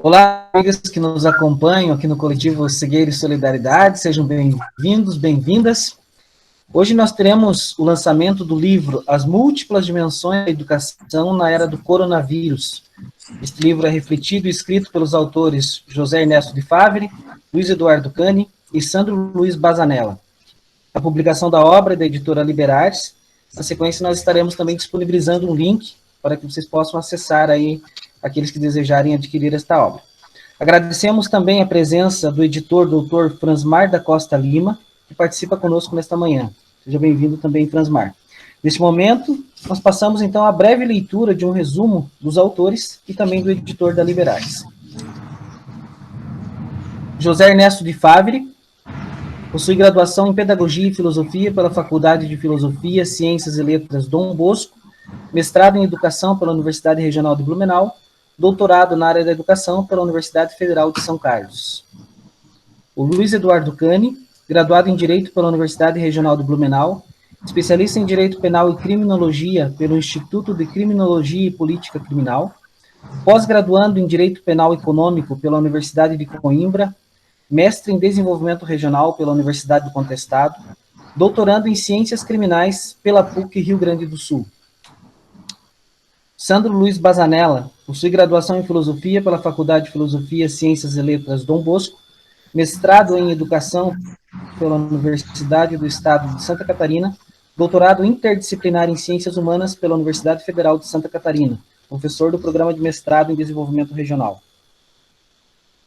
Olá, amigos que nos acompanham aqui no Coletivo Cegueira e Solidariedade, sejam bem-vindos, bem-vindas. Hoje nós teremos o lançamento do livro As Múltiplas Dimensões da Educação na Era do Coronavírus. Este livro é refletido e escrito pelos autores José Ernesto de Favre, Luiz Eduardo Cani e Sandro Luiz Bazanella. A publicação da obra é da editora Liberartes. Na sequência, nós estaremos também disponibilizando um link para que vocês possam acessar aí aqueles que desejarem adquirir esta obra. Agradecemos também a presença do editor Dr. Fransmar da Costa Lima, que participa conosco nesta manhã. Seja bem-vindo também, Fransmar. Neste momento, nós passamos então a breve leitura de um resumo dos autores e também do editor da Liberartes. José Ernesto de Favre possui graduação em Pedagogia e Filosofia pela Faculdade de Filosofia, Ciências e Letras Dom Bosco, mestrado em Educação pela Universidade Regional de Blumenau, doutorado na área da Educação pela Universidade Federal de São Carlos. O Luiz Eduardo Cani, graduado em Direito pela Universidade Regional de Blumenau, especialista em Direito Penal e Criminologia pelo Instituto de Criminologia e Política Criminal, pós-graduando em Direito Penal Econômico pela Universidade de Coimbra, mestre em Desenvolvimento Regional pela Universidade do Contestado, doutorando em Ciências Criminais pela PUC Rio Grande do Sul. Sandro Luiz Bazanella possui graduação em Filosofia pela Faculdade de Filosofia, Ciências e Letras Dom Bosco, mestrado em Educação pela Universidade do Estado de Santa Catarina, doutorado interdisciplinar em Ciências Humanas pela Universidade Federal de Santa Catarina, professor do Programa de Mestrado em Desenvolvimento Regional.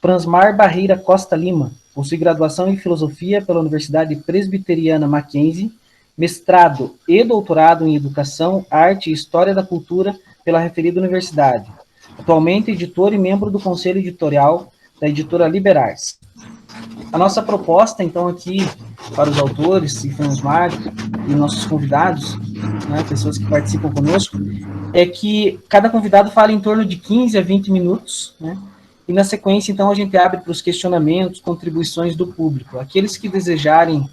Fransmar Barreira Costa Lima possui graduação em Filosofia pela Universidade Presbiteriana Mackenzie, mestrado e doutorado em Educação, Arte e História da Cultura pela referida universidade. Atualmente editor e membro do Conselho Editorial da editora Liberartes. A nossa proposta, então, aqui para os autores e Fransmar e nossos convidados, né, pessoas que participam conosco, é que cada convidado fale em torno de 15 a 20 minutos, né, e na sequência, então, a gente abre para os questionamentos, contribuições do público. Aqueles que desejarem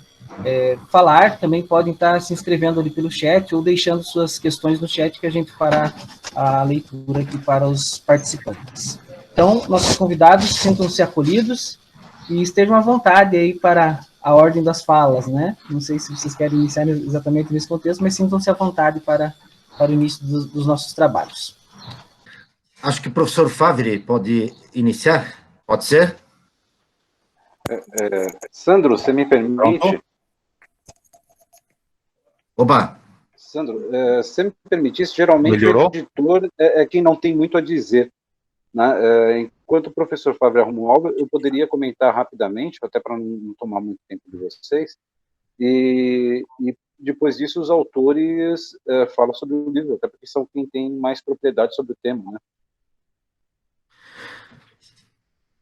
falar também podem estar se inscrevendo ali pelo chat ou deixando suas questões no chat que a gente fará a leitura aqui para os participantes. Então, nossos convidados sintam-se acolhidos e estejam à vontade aí para a ordem das falas, né? Não sei se vocês querem iniciar exatamente nesse contexto, mas sintam-se à vontade para o início dos nossos trabalhos. Acho que o professor Favre pode iniciar, pode ser? Sandro, você me permite? Pronto? Oba! Sandro, se me permitisse, geralmente Melhorou? o editor é quem não tem muito a dizer, né? Enquanto o professor Favre arrumou algo, eu poderia comentar rapidamente, até para não tomar muito tempo de vocês, e depois disso os autores falam sobre o livro, até porque são quem tem mais propriedade sobre o tema, né?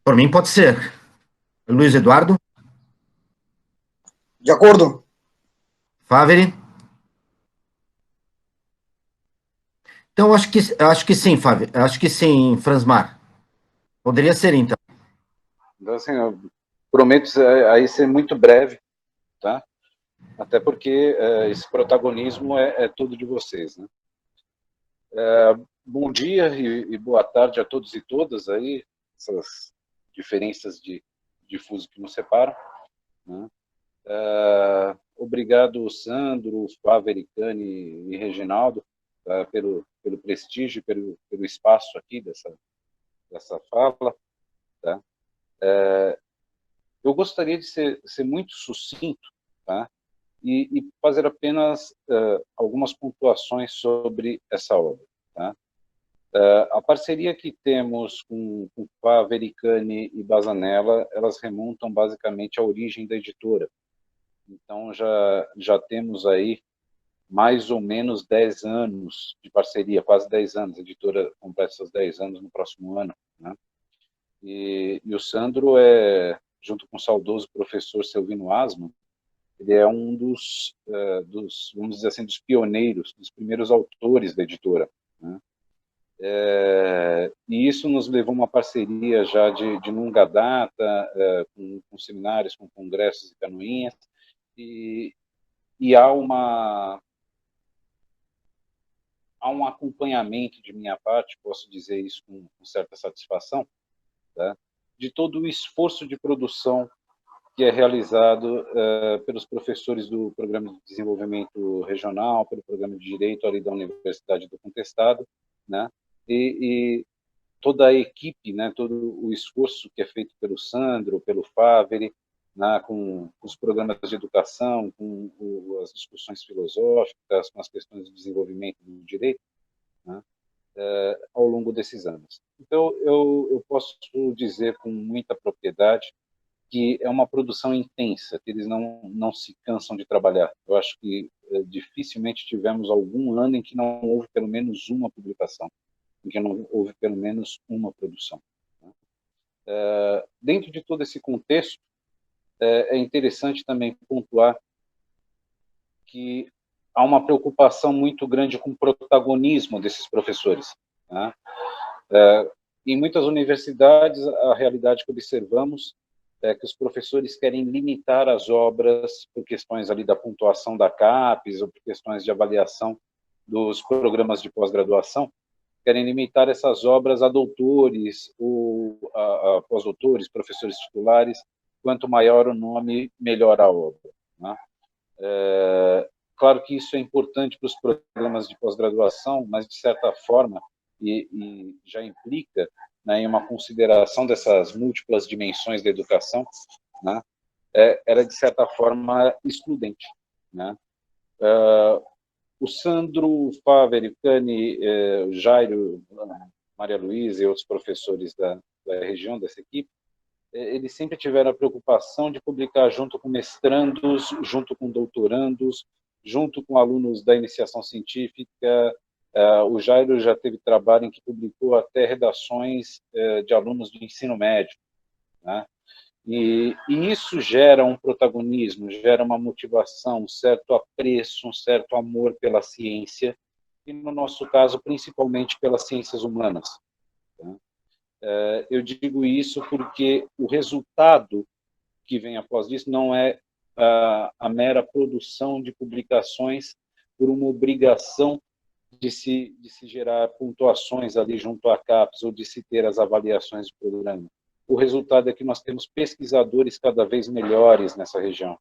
Por mim pode ser. Luiz Eduardo? De acordo. Favre? Então, acho que sim, Favre. Acho que sim, Fransmar. Poderia ser, então. Então, assim, eu prometo aí ser muito breve, tá? Até porque esse protagonismo é todo de vocês, né? Bom dia e boa tarde a todos e todas aí, essas diferenças de fuso que nos separam, né? Obrigado, Sandro, Favre, Cani e Reginaldo, pelo prestígio, pelo espaço aqui dessa fala, tá? Eu gostaria de ser muito sucinto, tá? E fazer apenas algumas pontuações sobre essa obra, tá? A parceria que temos com Favre, Cani e Bazanella, elas remontam basicamente à origem da editora. Então, já temos aí mais ou menos 10 anos de parceria, quase 10 anos. A editora completa seus 10 anos no próximo ano, né? E o Sandro junto com o saudoso professor Selvino Asman, ele é um dos, vamos dizer assim, dos pioneiros, dos primeiros autores da editora, né? E isso nos levou a uma parceria já de longa data, com seminários, com congressos e canoinhas, e há um acompanhamento de minha parte, posso dizer isso com certa satisfação, tá? De todo o esforço de produção que é realizado pelos professores do Programa de Desenvolvimento Regional, pelo Programa de Direito ali da Universidade do Contestado, né? E toda a equipe, né? Todo o esforço que é feito pelo Sandro, pelo Faveri, né? Com os programas de educação, com as discussões filosóficas, com as questões de desenvolvimento do direito, né? Ao longo desses anos. Então, eu posso dizer com muita propriedade que é uma produção intensa, que eles não se cansam de trabalhar. Eu acho que dificilmente tivemos algum ano em que não houve pelo menos uma publicação, em que não houve pelo menos uma produção. Dentro de todo esse contexto, é interessante também pontuar que há uma preocupação muito grande com o protagonismo desses professores, né? Em muitas universidades, a realidade que observamos é que os professores querem limitar as obras por questões ali da pontuação da CAPES ou por questões de avaliação dos programas de pós-graduação, querem limitar essas obras a doutores ou a pós-doutores, professores titulares. Quanto maior o nome, melhor a obra, né? Claro que isso é importante para os programas de pós-graduação, mas, de certa forma, e já implica, né, em uma consideração dessas múltiplas dimensões da educação, né, era, de certa forma, excludente, né? O Sandro, o Faveri, o Cani, o Jairo, a Maria Luísa e outros professores da região, dessa equipe, eles sempre tiveram a preocupação de publicar junto com mestrandos, junto com doutorandos, junto com alunos da iniciação científica. O Jairo já teve trabalho em que publicou até redações de alunos do ensino médio, né? E isso gera um protagonismo, gera uma motivação, um certo apreço, um certo amor pela ciência, e, no nosso caso, principalmente pelas ciências humanas, tá? Eu digo isso porque o resultado que vem após isso não é a mera produção de publicações por uma obrigação de se gerar pontuações ali junto à CAPES ou de se ter as avaliações do programa. O resultado é que nós temos pesquisadores cada vez melhores nessa região,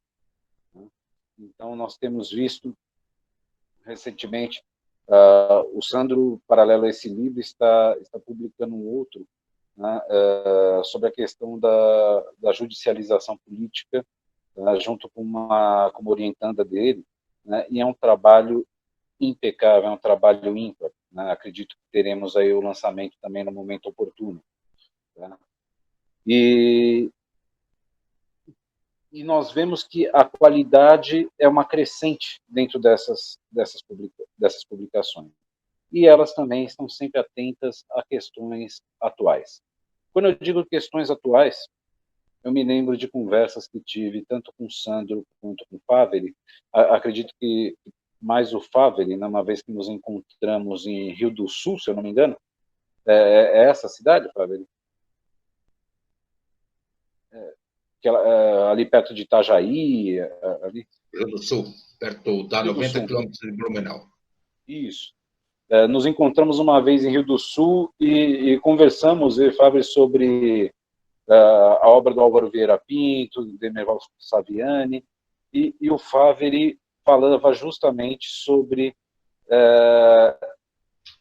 né? Então, nós temos visto recentemente, o Sandro, paralelo a esse livro, está publicando um outro, né, sobre a questão da judicialização política, junto com uma orientanda dele, né, e é um trabalho impecável, é um trabalho ímpar, né? Acredito que teremos aí o lançamento também no momento oportuno, tá? E nós vemos que a qualidade é uma crescente dentro dessas publicações. E elas também estão sempre atentas a questões atuais. Quando eu digo questões atuais, eu me lembro de conversas que tive tanto com o Sandro quanto com o Faveri. Acredito que mais o Faveri, uma vez que nos encontramos em Rio do Sul, se eu não me engano. É essa cidade, Faveri? Ali perto de Itajaí, ali. Rio do Sul, perto da 90 quilômetros de Blumenau. Isso. Nos encontramos uma vez em Rio do Sul e conversamos, eu e Fábio, sobre a obra do Álvaro Vieira Pinto, do Demerval Saviani, e o Faveri falava justamente sobre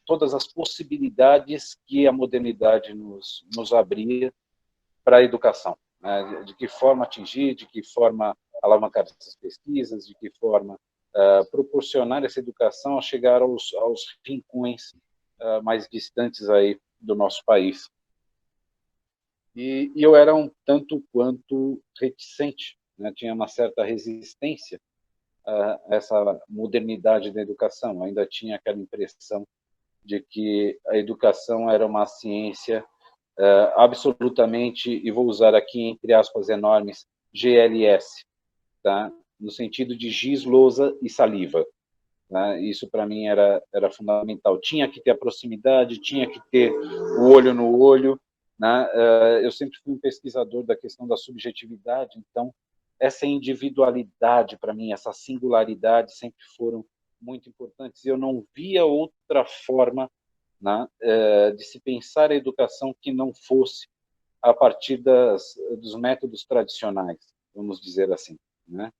todas as possibilidades que a modernidade nos abria para a educação, né? De que forma atingir, de que forma alavancar essas pesquisas, de que forma proporcionar essa educação a chegar aos rincões mais distantes aí do nosso país. E eu era um tanto quanto reticente, né? Tinha uma certa resistência a essa modernidade da educação. Ainda tinha aquela impressão de que a educação era uma ciência absolutamente, e vou usar aqui entre aspas enormes, GLS, tá? No sentido de giz, lousa e saliva, né? Isso para mim era fundamental. Tinha que ter a proximidade, tinha que ter o olho no olho, né? Eu sempre fui um pesquisador da questão da subjetividade, então essa individualidade para mim, essa singularidade sempre foram muito importantes. Eu não via outra forma, né, de se pensar a educação que não fosse a partir dos métodos tradicionais, vamos dizer assim, né?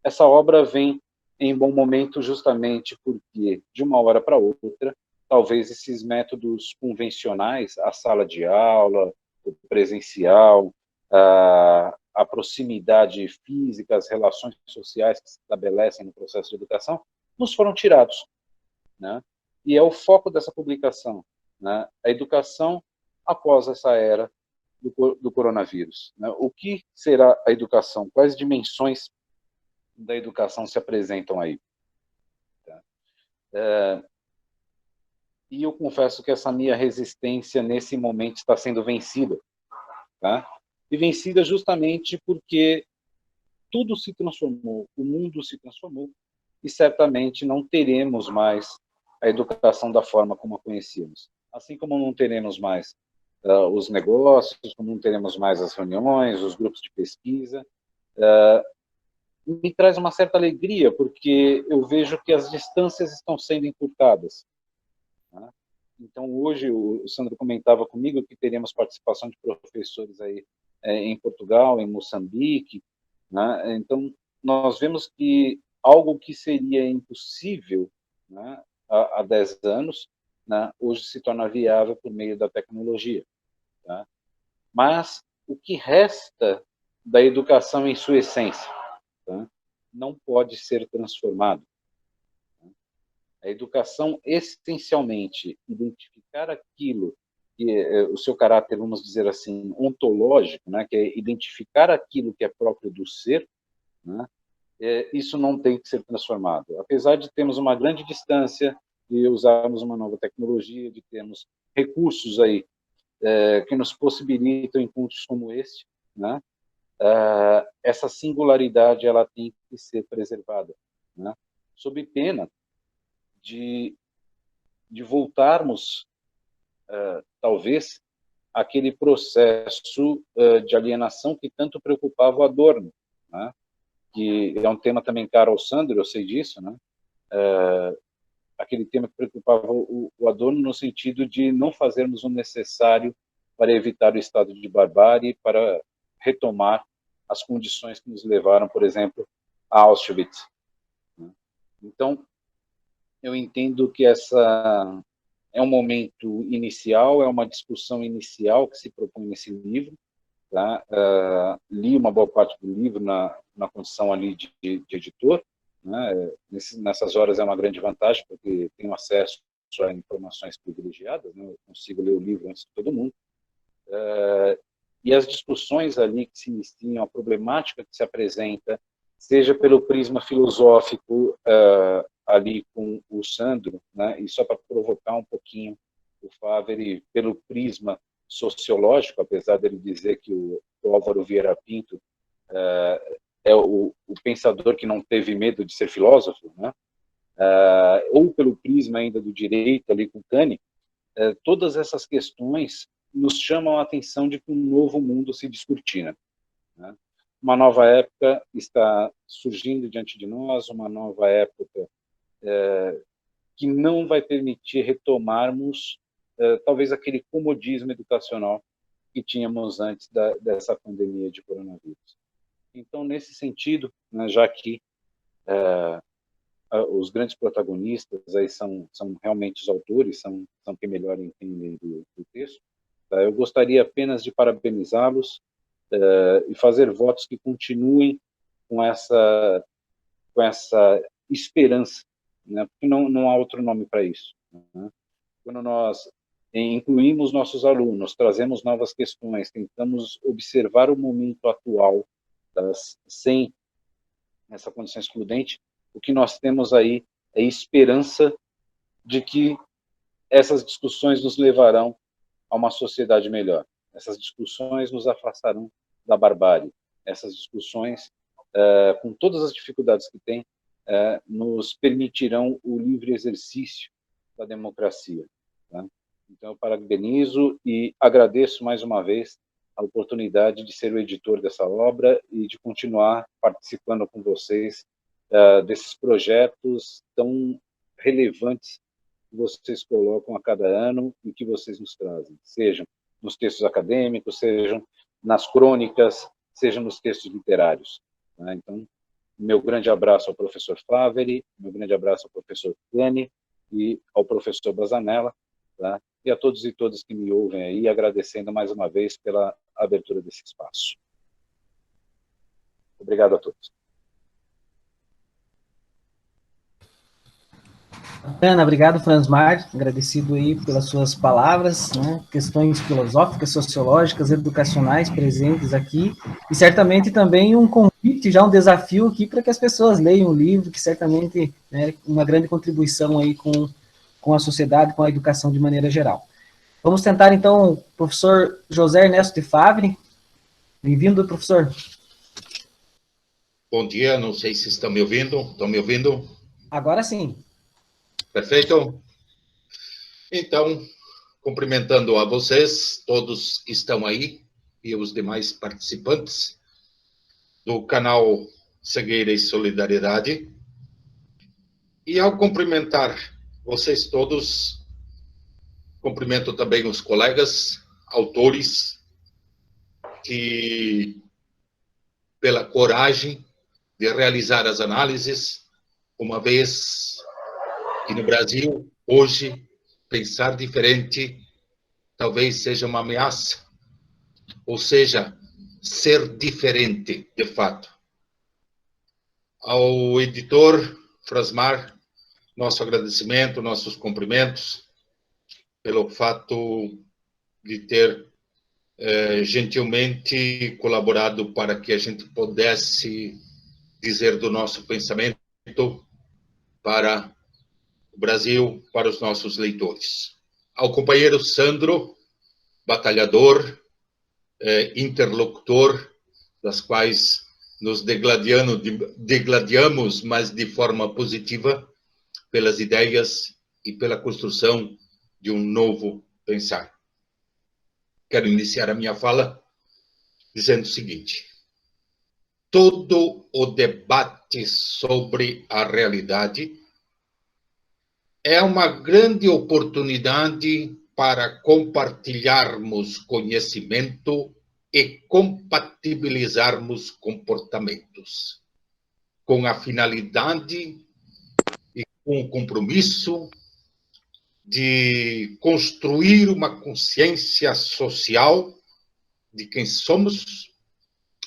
Essa obra vem em bom momento justamente porque, de uma hora para outra, talvez esses métodos convencionais, a sala de aula, o presencial, a proximidade física, as relações sociais que se estabelecem no processo de educação, nos foram tirados, né? E é o foco dessa publicação, né? A educação após essa era do coronavírus, né? O que será a educação? Quais dimensões da educação se apresentam aí? Tá? E eu confesso que essa minha resistência nesse momento está sendo vencida, tá? E vencida justamente porque tudo se transformou, o mundo se transformou, e certamente não teremos mais a educação da forma como a conhecíamos. Assim como não teremos mais os negócios, como não teremos mais as reuniões, os grupos de pesquisa, me traz uma certa alegria, porque eu vejo que as distâncias estão sendo encurtadas, né? Então, hoje, o Sandro comentava comigo que teríamos participação de professores aí em Portugal, em Moçambique, né? Então, nós vemos que algo que seria impossível, né, há 10 anos, né, hoje se torna viável por meio da tecnologia, tá? Mas o que resta da educação em sua essência, tá, não pode ser transformado. A educação, essencialmente, identificar aquilo que é o seu caráter, vamos dizer assim, ontológico, né, que é identificar aquilo que é próprio do ser, né, isso não tem que ser transformado. Apesar de termos uma grande distância, de usarmos uma nova tecnologia, de termos recursos aí que nos possibilitam encontros como este, né, essa singularidade ela tem que ser preservada, né, sob pena de voltarmos, talvez, àquele processo de alienação que tanto preocupava o Adorno, né? Que é um tema também caro ao Sandro, eu sei disso, né? Aquele tema que preocupava o Adorno no sentido de não fazermos o necessário para evitar o estado de barbárie, para retomar as condições que nos levaram, por exemplo, a Auschwitz, né? Então, eu entendo que essa é um momento inicial, é uma discussão inicial que se propõe nesse livro, tá? Li uma boa parte do livro na condição ali de editor, né? Nessas horas é uma grande vantagem, porque tenho acesso a informações privilegiadas, né? Eu consigo ler o livro antes de todo mundo. E as discussões ali que se iniciam, a problemática que se apresenta, seja pelo prisma filosófico ali com o Sandro, né? E só para provocar um pouquinho o Favre, pelo prisma sociológico, apesar dele dizer que o Álvaro Vieira Pinto é o pensador que não teve medo de ser filósofo, né? Ou pelo prisma ainda do direito ali com Kant, todas essas questões nos chamam a atenção de que um novo mundo se descortina, né? Uma nova época está surgindo diante de nós, uma nova época que não vai permitir retomarmos talvez aquele comodismo educacional que tínhamos antes dessa pandemia de coronavírus. Então, nesse sentido, né, já que os grandes protagonistas aí são realmente os autores, são quem melhor entendem do texto, tá? Eu gostaria apenas de parabenizá-los e fazer votos que continuem com essa esperança, né? Porque não há outro nome para isso, né? Quando nós incluímos nossos alunos, trazemos novas questões, tentamos observar o momento atual, sem essa condição excludente, o que nós temos aí é esperança de que essas discussões nos levarão a uma sociedade melhor. Essas discussões nos afastarão da barbárie. Essas discussões, com todas as dificuldades que têm, nos permitirão o livre exercício da democracia, tá? Então, eu parabenizo e agradeço mais uma vez a oportunidade de ser o editor dessa obra e de continuar participando com vocês desses projetos tão relevantes que vocês colocam a cada ano e que vocês nos trazem, sejam nos textos acadêmicos, sejam nas crônicas, sejam nos textos literários. Né? Então, meu grande abraço ao professor Faveri, meu grande abraço ao professor Piani e ao professor Bazanella, tá? E a todos e todas que me ouvem aí, agradecendo mais uma vez pela abertura desse espaço. Obrigado a todos. Bacana, obrigado, Fransmar, agradecido aí pelas suas palavras, né? Questões filosóficas, sociológicas, educacionais presentes aqui, e certamente também um convite, já um desafio aqui para que as pessoas leiam o livro, que certamente é uma grande contribuição aí com a sociedade, com a educação de maneira geral. Vamos tentar, então, professor José Ernesto de Favre. Bem-vindo, professor. Bom dia, não sei se estão me ouvindo. Estão me ouvindo? Agora sim. Perfeito? Então, cumprimentando a vocês, todos que estão aí, e os demais participantes do canal Cegueira e Solidariedade. E ao cumprimentar vocês todos, cumprimento também os colegas, autores, que, pela coragem de realizar as análises, uma vez que no Brasil, hoje, pensar diferente talvez seja uma ameaça, ou seja, ser diferente, de fato. Ao editor Fransmar, nosso agradecimento, nossos cumprimentos, pelo fato de ter gentilmente colaborado para que a gente pudesse dizer do nosso pensamento para o Brasil, para os nossos leitores. Ao companheiro Sandro, batalhador, interlocutor, das quais nos degladiamos, mas de forma positiva, pelas ideias e pela construção de um novo pensar. Quero iniciar a minha fala dizendo o seguinte: todo o debate sobre a realidade é uma grande oportunidade para compartilharmos conhecimento e compatibilizarmos comportamentos, com a finalidade e com o compromisso de construir uma consciência social de quem somos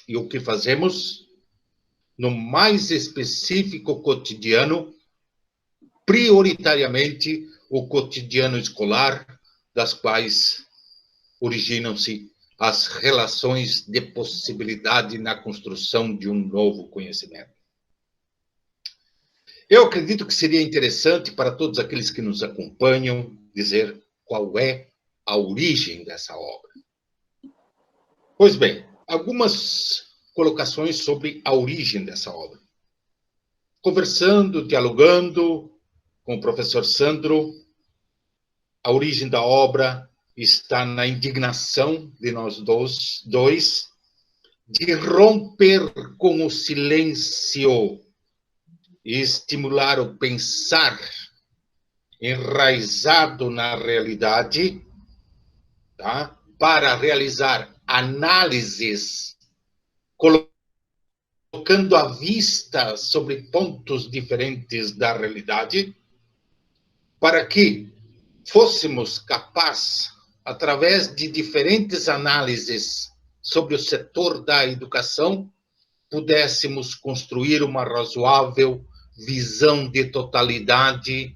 e o que fazemos no mais específico cotidiano, prioritariamente o cotidiano escolar, das quais originam-se as relações de possibilidade na construção de um novo conhecimento. Eu acredito que seria interessante para todos aqueles que nos acompanham dizer qual é a origem dessa obra. Pois bem, algumas colocações sobre a origem dessa obra. Conversando, dialogando com o professor Sandro, a origem da obra está na indignação de nós dois de romper com o silêncio e estimular o pensar enraizado na realidade, tá? Para realizar análises, colocando a vista sobre pontos diferentes da realidade, para que fôssemos capazes, através de diferentes análises sobre o setor da educação, pudéssemos construir uma razoável visão de totalidade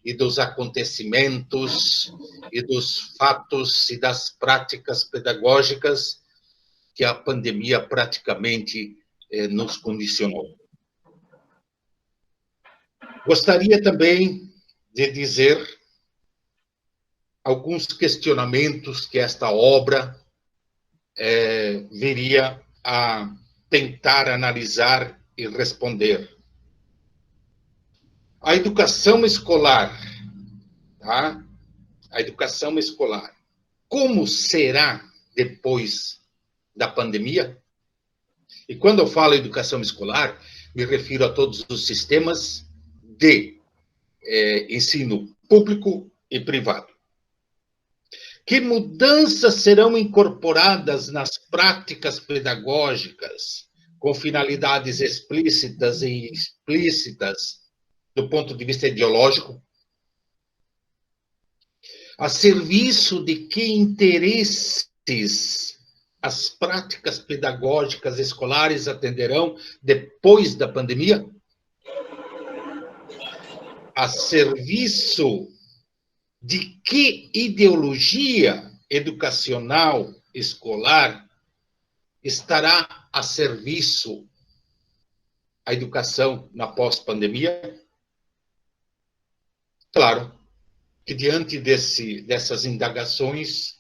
e dos acontecimentos e dos fatos e das práticas pedagógicas que a pandemia praticamente nos condicionou. Gostaria também de dizer alguns questionamentos que esta obra viria a tentar analisar e responder. A educação escolar, tá? A educação escolar, como será depois da pandemia? E quando eu falo educação escolar, me refiro a todos os sistemas de ensino público e privado. Que mudanças serão incorporadas nas práticas pedagógicas, com finalidades explícitas e implícitas, do ponto de vista ideológico? A serviço de que interesses as práticas pedagógicas escolares atenderão depois da pandemia? A serviço de que ideologia educacional escolar estará a serviço a educação na pós-pandemia? Claro que diante dessas indagações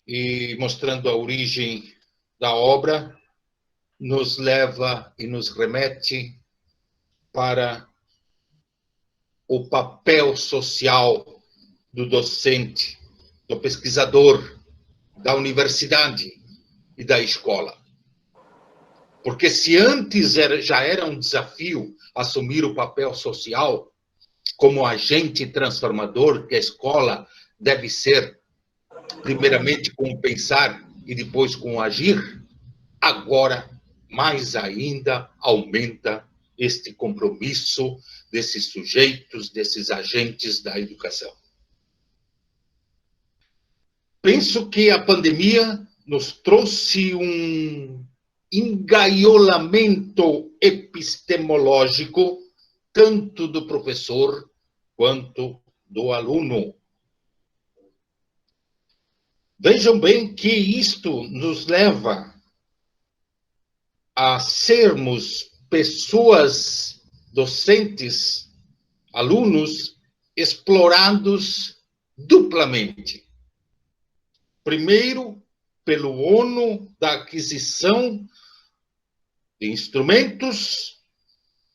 e mostrando a origem da obra, nos leva e nos remete para o papel social do docente, do pesquisador, da universidade e da escola. Porque se antes já era um desafio assumir o papel social como agente transformador que a escola deve ser, primeiramente com o pensar e depois com o agir, agora, mais ainda, aumenta este compromisso desses sujeitos, desses agentes da educação. Penso que a pandemia nos trouxe um engaiolamento epistemológico, tanto do professor quanto do aluno. Vejam bem que isto nos leva a sermos pessoas, docentes, alunos, explorados duplamente. Primeiro, pelo ônus da aquisição de instrumentos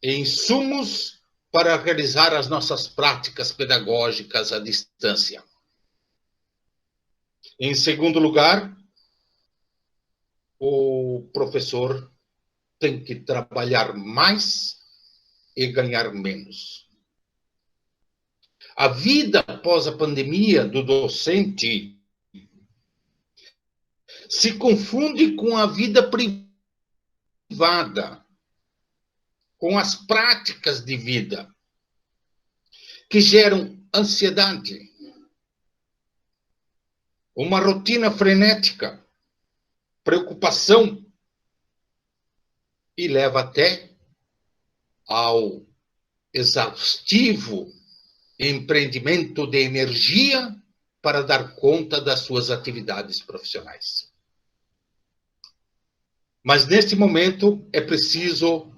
e insumos para realizar as nossas práticas pedagógicas à distância. Em segundo lugar, o professor tem que trabalhar mais e ganhar menos. A vida após a pandemia do docente se confunde com a vida privada, com as práticas de vida, que geram ansiedade, uma rotina frenética, preocupação, e leva até ao exaustivo empreendimento de energia para dar conta das suas atividades profissionais. Mas, neste momento, é preciso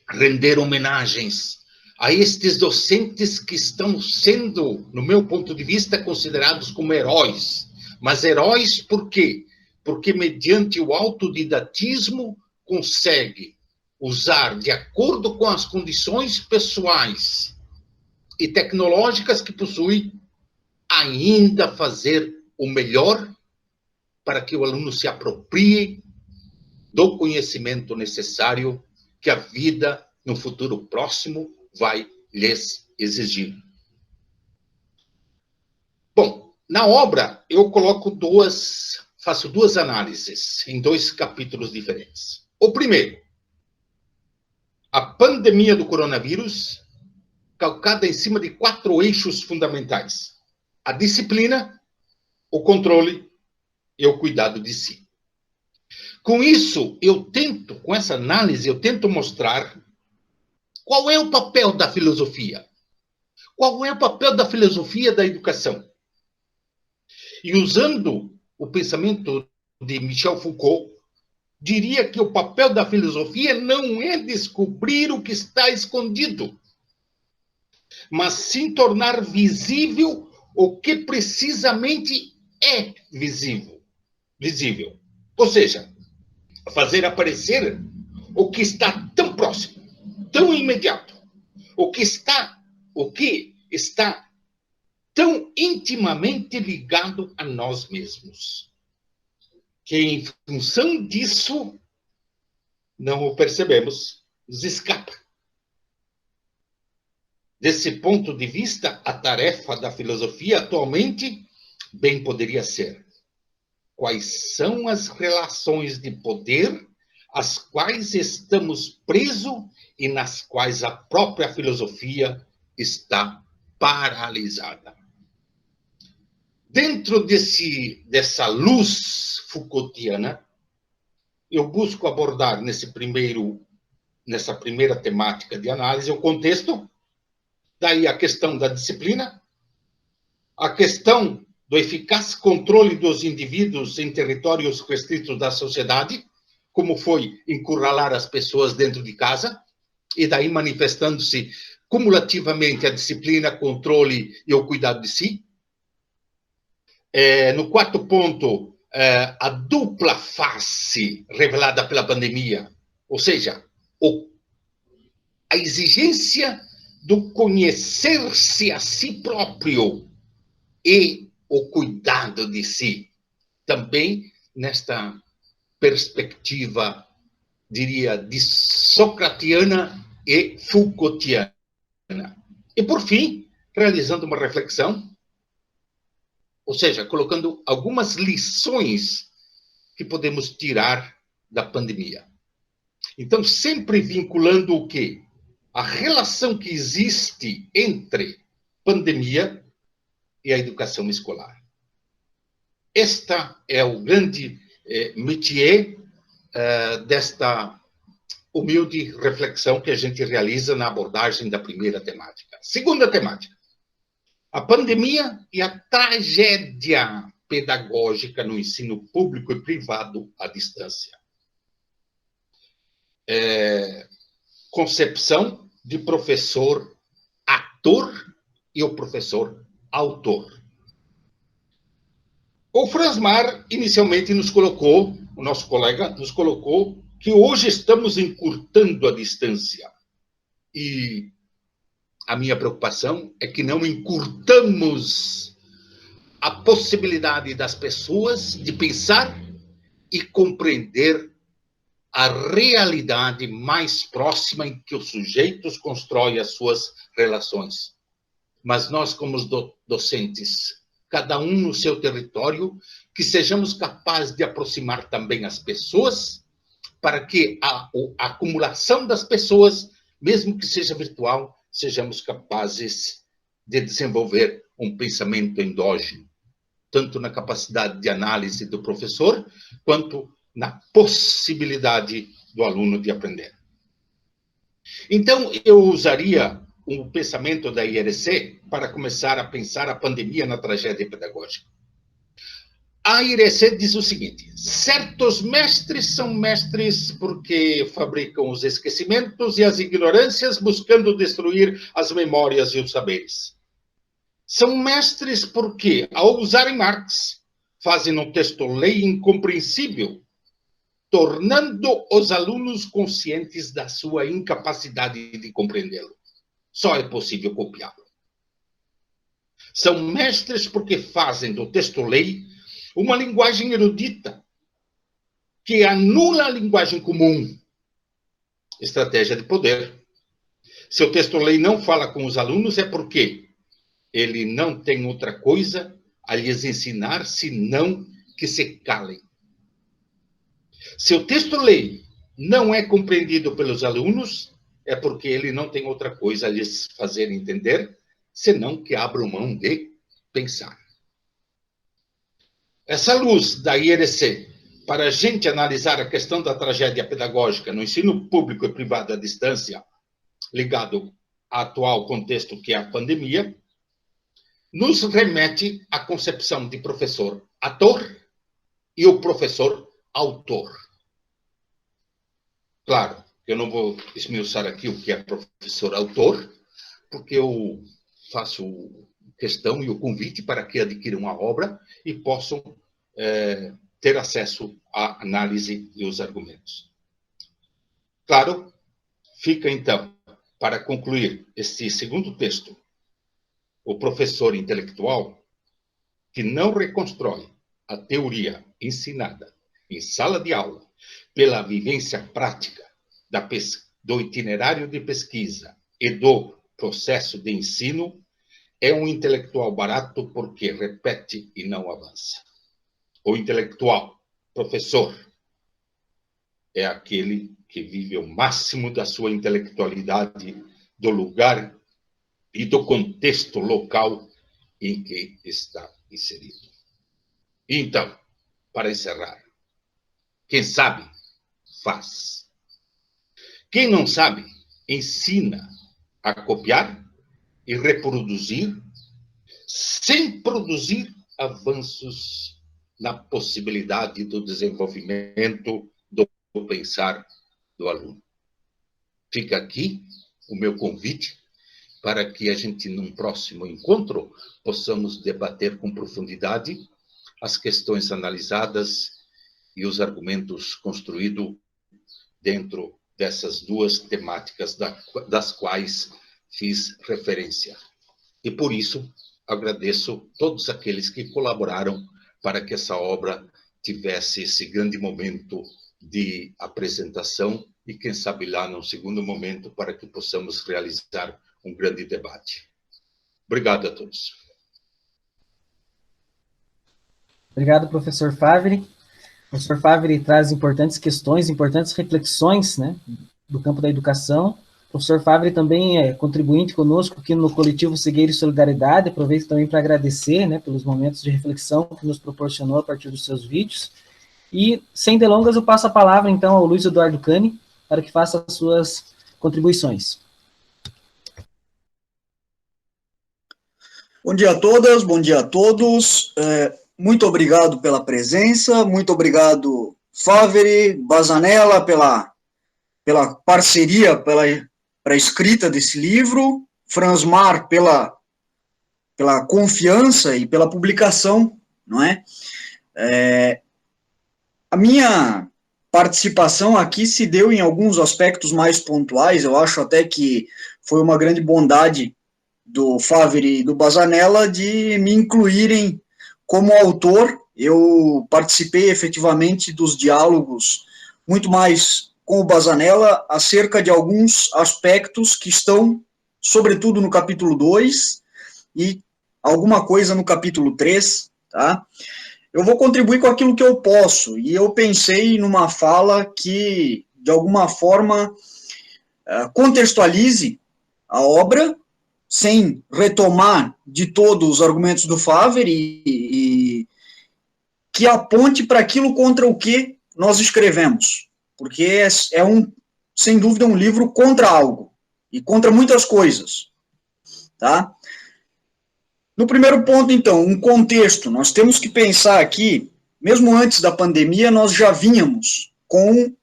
render homenagens a estes docentes que estão sendo, no meu ponto de vista, considerados como heróis. Mas heróis por quê? Porque, mediante o autodidatismo, consegue usar, de acordo com as condições pessoais e tecnológicas que possui, ainda fazer o melhor para que o aluno se aproprie do conhecimento necessário que a vida, no futuro próximo, vai lhes exigir. Bom, na obra eu faço duas análises em 2 capítulos diferentes. O primeiro, a pandemia do coronavírus, calcada em cima de 4 eixos fundamentais: a disciplina, o controle e o cuidado de si. Com isso, com essa análise, eu tento mostrar qual é o papel da filosofia. Qual é o papel da filosofia da educação? E usando o pensamento de Michel Foucault, diria que o papel da filosofia não é descobrir o que está escondido, mas sim tornar visível o que precisamente é visível. Ou seja, fazer aparecer o que está tão próximo, tão imediato, o que está tão intimamente ligado a nós mesmos, que em função disso não o percebemos, nos escapa. Desse ponto de vista, a tarefa da filosofia atualmente bem poderia ser: quais são as relações de poder às quais estamos presos e nas quais a própria filosofia está paralisada? Dentro dessa luz Foucaultiana, eu busco abordar nessa primeira temática de análise o contexto, daí a questão da disciplina, a questão do eficaz controle dos indivíduos em territórios restritos da sociedade, como foi encurralar as pessoas dentro de casa, e daí manifestando-se cumulativamente a disciplina, controle e o cuidado de si. No quarto ponto, a dupla face revelada pela pandemia, ou seja, a exigência do conhecer-se a si próprio e o cuidado de si, também nesta perspectiva, diria, de socratiana e Foucaultiana. E, por fim, realizando uma reflexão, ou seja, colocando algumas lições que podemos tirar da pandemia. Então, sempre vinculando o quê? A relação que existe entre pandemia e a educação escolar. Esta é o grande métier desta humilde reflexão que a gente realiza na abordagem da primeira temática. Segunda temática: a pandemia e a tragédia pedagógica no ensino público e privado à distância. Concepção de professor ator e o professor autor. O Fransmar inicialmente o nosso colega nos colocou que hoje estamos encurtando a distância. E a minha preocupação é que não encurtamos a possibilidade das pessoas de pensar e compreender a realidade mais próxima em que os sujeitos constroem as suas relações. Mas nós, como docentes, cada um no seu território, que sejamos capazes de aproximar também as pessoas, para que a acumulação das pessoas, mesmo que seja virtual, sejamos capazes de desenvolver um pensamento endógeno, tanto na capacidade de análise do professor, quanto na possibilidade do aluno de aprender. Então, eu usaria um pensamento da IRC para começar a pensar a pandemia na tragédia pedagógica. A IRC diz o seguinte: certos mestres são mestres porque fabricam os esquecimentos e as ignorâncias, buscando destruir as memórias e os saberes. São mestres porque, ao usarem Marx, fazem um texto-lei incompreensível, tornando os alunos conscientes da sua incapacidade de compreendê-lo. Só é possível copiá-lo. São mestres porque fazem do texto-lei uma linguagem erudita, que anula a linguagem comum. Estratégia de poder. Se o texto-lei não fala com os alunos, é porque ele não tem outra coisa a lhes ensinar, senão que se calem. Se o texto-lei não é compreendido pelos alunos, é porque ele não tem outra coisa a lhes fazer entender, senão que abram mão de pensar. Essa luz da IRC, para a gente analisar a questão da tragédia pedagógica no ensino público e privado à distância, ligado ao atual contexto que é a pandemia, nos remete à concepção de professor ator e o professor autor. Claro, eu não vou esmiuçar aqui o que é professor autor, porque eu faço questão e o convite para que adquiram a obra e possam ter acesso à análise e os argumentos. Claro, fica então, para concluir este segundo texto, o professor intelectual que não reconstrói a teoria ensinada em sala de aula pela vivência prática do itinerário de pesquisa e do processo de ensino, é um intelectual barato porque repete e não avança. O intelectual, professor, é aquele que vive o máximo da sua intelectualidade, do lugar e do contexto local em que está inserido. Então, para encerrar, quem sabe, faz. Quem não sabe, ensina a copiar e reproduzir, sem produzir avanços na possibilidade do desenvolvimento do pensar do aluno. Fica aqui o meu convite para que a gente, num próximo encontro, possamos debater com profundidade as questões analisadas e os argumentos construídos dentro dessas duas temáticas das quais fiz referência. E por isso, agradeço todos aqueles que colaboraram para que essa obra tivesse esse grande momento de apresentação e, quem sabe, lá num segundo momento, para que possamos realizar um grande debate. Obrigado a todos. Obrigado, professor Favre. O professor Favre traz importantes questões, importantes reflexões, né, do campo da educação. O professor Favre também é contribuinte conosco aqui no Coletivo Cegueira e Solidariedade. Aproveito também para agradecer, né, pelos momentos de reflexão que nos proporcionou a partir dos seus vídeos. E, sem delongas, eu passo a palavra, então, ao Luiz Eduardo Cani, para que faça as suas contribuições. Bom dia a todas, bom dia a todos. Muito obrigado pela presença, muito obrigado, Favre, Bazanella, pela parceria, para a escrita desse livro, Fransmar pela confiança e pela publicação, não é? A minha participação aqui se deu em alguns aspectos mais pontuais, eu acho até que foi uma grande bondade do Favre e do Bazanella de me incluírem como autor. Eu participei efetivamente dos diálogos muito mais com o Bazanella acerca de alguns aspectos que estão, sobretudo, no capítulo 2 e alguma coisa no capítulo 3, tá? Eu vou contribuir com aquilo que eu posso, e eu pensei numa fala que, de alguma forma, contextualize a obra, sem retomar de todos os argumentos do Favre e que aponte para aquilo contra o que nós escrevemos, porque é sem dúvida, um livro contra algo, e contra muitas coisas, tá? No primeiro ponto, então, um contexto. Nós temos que pensar aqui, mesmo antes da pandemia, nós já vínhamos com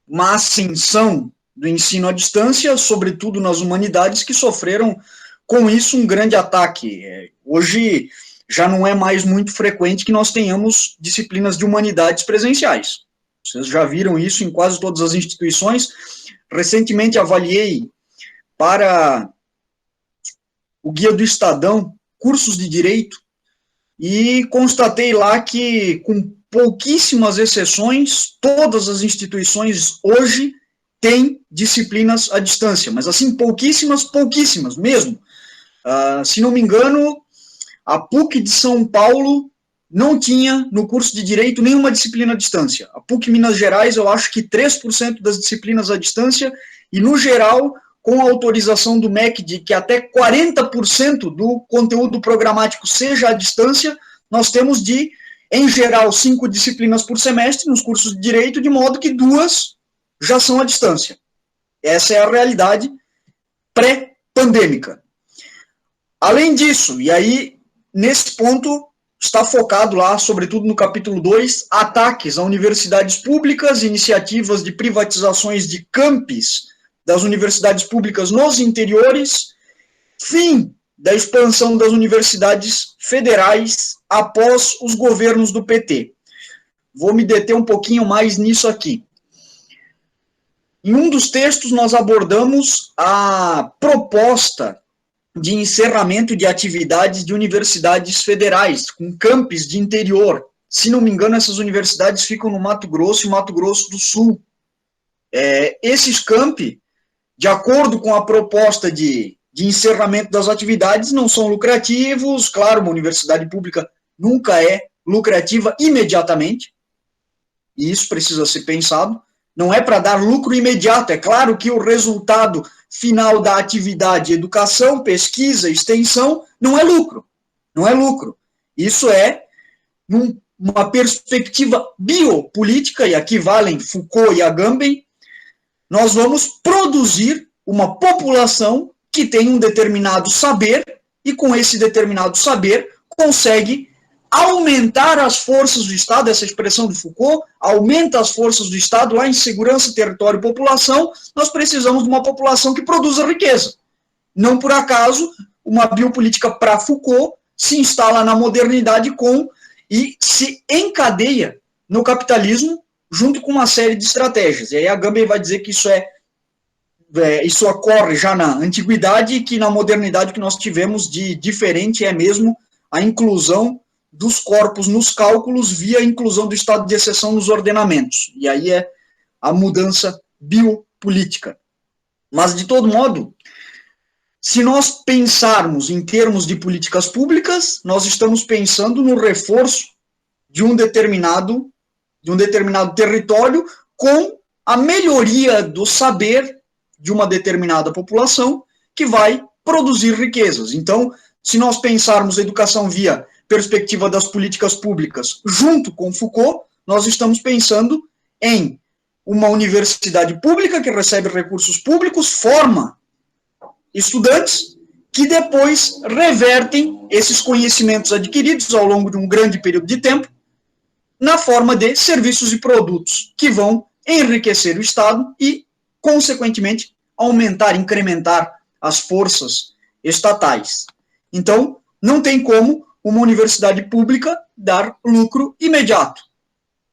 uma ascensão do ensino à distância, sobretudo nas humanidades, que sofreram com isso um grande ataque. Hoje já não é mais muito frequente que nós tenhamos disciplinas de humanidades presenciais. Vocês já viram isso em quase todas as instituições. Recentemente avaliei para o Guia do Estadão cursos de Direito e constatei lá que, com pouquíssimas exceções, todas as instituições hoje têm disciplinas à distância, mas assim, pouquíssimas mesmo. Se não me engano, a PUC de São Paulo não tinha, no curso de Direito, nenhuma disciplina à distância. A PUC Minas Gerais, eu acho que 3% das disciplinas à distância, e, no geral, com a autorização do MEC de que até 40% do conteúdo programático seja à distância, nós temos em geral, 5 disciplinas por semestre nos cursos de Direito, de modo que 2 já são à distância. Essa é a realidade pré-pandêmica. Além disso, e aí, nesse ponto, está focado lá, sobretudo no capítulo 2, ataques a universidades públicas, iniciativas de privatizações de campus das universidades públicas nos interiores, fim da expansão das universidades federais após os governos do PT. Vou me deter um pouquinho mais nisso aqui. Em um dos textos, nós abordamos a proposta de encerramento de atividades de universidades federais, com campos de interior. Se não me engano, essas universidades ficam no Mato Grosso e Mato Grosso do Sul. Esses campi de acordo com a proposta de encerramento das atividades, não são lucrativos. Claro, uma universidade pública nunca é lucrativa imediatamente, e isso precisa ser pensado. Não é para dar lucro imediato. É claro que o resultado final da atividade educação, pesquisa, extensão, não é lucro. Não é lucro. Isso é uma perspectiva biopolítica, e aqui valem Foucault e Agamben. Nós vamos produzir uma população que tem um determinado saber, e com esse determinado saber consegue aumentar as forças do Estado. Essa expressão de Foucault, aumenta as forças do Estado lá em segurança, território e população. Nós precisamos de uma população que produza riqueza. Não por acaso, uma biopolítica para Foucault se instala na modernidade e se encadeia no capitalismo junto com uma série de estratégias. E aí a Agamben vai dizer que isso ocorre já na antiguidade, e que na modernidade o que nós tivemos de diferente é mesmo a inclusão dos corpos nos cálculos via a inclusão do estado de exceção nos ordenamentos. E aí é a mudança biopolítica. Mas, de todo modo, se nós pensarmos em termos de políticas públicas, nós estamos pensando no reforço de um determinado território com a melhoria do saber de uma determinada população que vai produzir riquezas. Então, se nós pensarmos a educação via perspectiva das políticas públicas junto com Foucault, nós estamos pensando em uma universidade pública que recebe recursos públicos, forma estudantes que depois revertem esses conhecimentos adquiridos ao longo de um grande período de tempo na forma de serviços e produtos que vão enriquecer o Estado e, consequentemente, aumentar, incrementar as forças estatais. Então, não tem como uma universidade pública dar lucro imediato.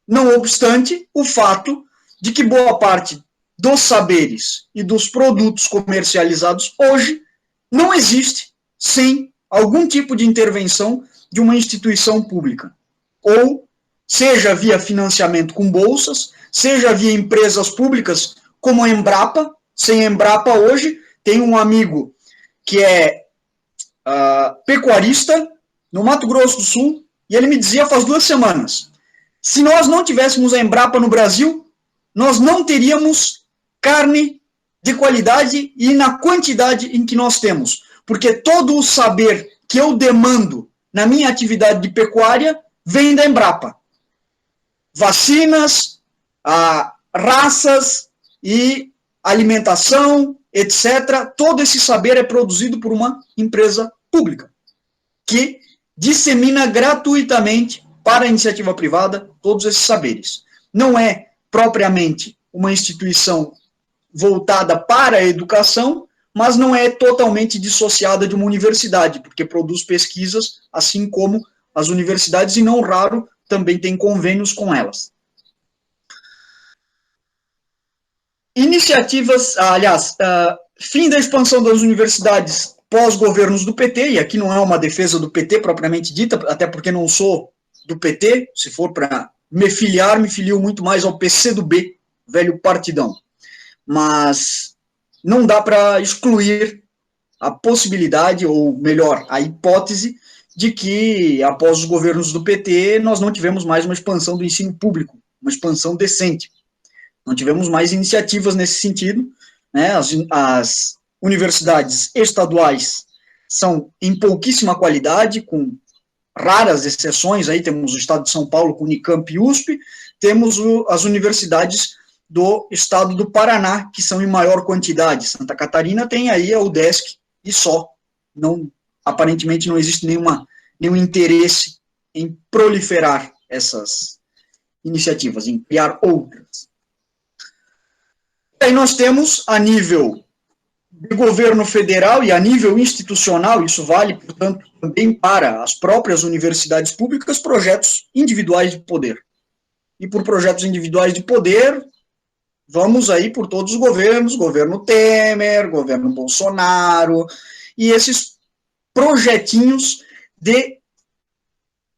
Não obstante o fato de que boa parte dos saberes e dos produtos comercializados hoje não existe sem algum tipo de intervenção de uma instituição pública. Ou seja via financiamento com bolsas, seja via empresas públicas como a Embrapa. Sem Embrapa hoje, tem um amigo que é pecuarista no Mato Grosso do Sul, e ele me dizia faz 2 semanas, se nós não tivéssemos a Embrapa no Brasil, nós não teríamos carne de qualidade e na quantidade em que nós temos, porque todo o saber que eu demando na minha atividade de pecuária vem da Embrapa. Vacinas, raças e alimentação, etc. Todo esse saber é produzido por uma empresa pública, que dissemina gratuitamente para a iniciativa privada todos esses saberes. Não é propriamente uma instituição voltada para a educação, mas não é totalmente dissociada de uma universidade, porque produz pesquisas, assim como as universidades, e não raro também tem convênios com elas. Iniciativas, fim da expansão das universidades pós-governos do PT, e aqui não é uma defesa do PT propriamente dita, até porque não sou do PT, se for para me filio muito mais ao PCdoB, velho partidão. Mas não dá para excluir a possibilidade, ou melhor, a hipótese, de que após os governos do PT nós não tivemos mais uma expansão do ensino público, uma expansão decente. Não tivemos mais iniciativas nesse sentido, né? As universidades estaduais são em pouquíssima qualidade, com raras exceções. Aí temos o estado de São Paulo com Unicamp e USP, temos as universidades do estado do Paraná, que são em maior quantidade. Santa Catarina tem aí a UDESC e só. Aparentemente não existe nenhum interesse em proliferar essas iniciativas, em criar outras. Aí nós temos, a nível de governo federal e a nível institucional, isso vale, portanto, também para as próprias universidades públicas, projetos individuais de poder. E por projetos individuais de poder, vamos aí por todos os governos, governo Temer, governo Bolsonaro, e esses projetinhos de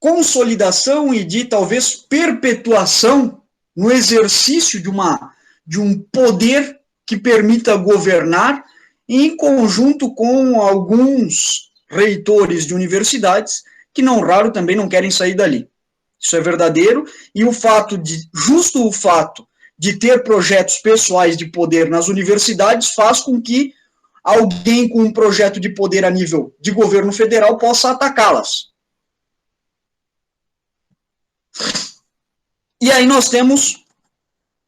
consolidação e de, talvez, perpetuação no exercício de um poder que permita governar em conjunto com alguns reitores de universidades que, não raro, também não querem sair dali. Isso é verdadeiro, e justo o fato de ter projetos pessoais de poder nas universidades faz com que alguém com um projeto de poder a nível de governo federal possa atacá-las. E aí nós temos,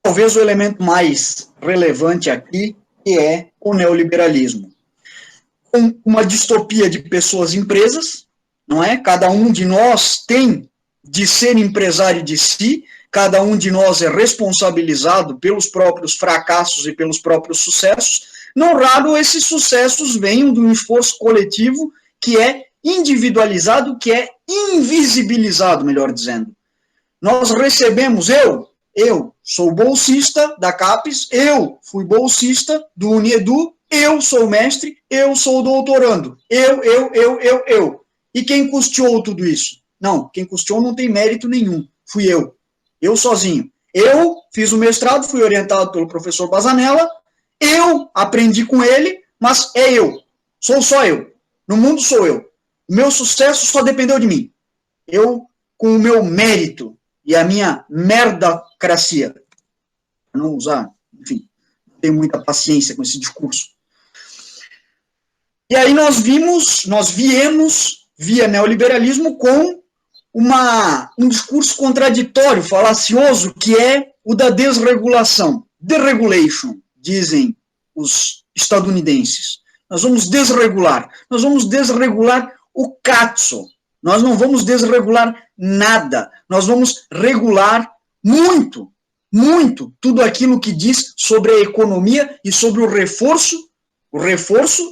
talvez, o elemento mais relevante aqui, que é o neoliberalismo. Uma distopia de pessoas e empresas, não é? Cada um de nós tem de ser empresário de si, cada um de nós é responsabilizado pelos próprios fracassos e pelos próprios sucessos. Não raro esses sucessos venham de um esforço coletivo que é individualizado, que é invisibilizado, melhor dizendo. Nós recebemos, eu sou bolsista da CAPES, eu fui bolsista do Uniedu, eu sou mestre, eu sou doutorando, eu. E quem custeou tudo isso? Não, quem custeou não tem mérito nenhum, fui eu sozinho. Eu fiz o mestrado, fui orientado pelo professor Bazanella, eu aprendi com ele, mas é eu, sou só eu, no mundo sou eu. O meu sucesso só dependeu de mim. Eu, com o meu mérito e a minha merdacracia, para não usar, enfim, não tenho muita paciência com esse discurso. E aí nós viemos, via neoliberalismo, com um discurso contraditório, falacioso, que é o da desregulação. Deregulation, dizem os estadunidenses. Nós vamos desregular o cazzo. Nós não vamos desregular nada. Nós vamos regular muito, muito, tudo aquilo que diz sobre a economia e sobre o reforço,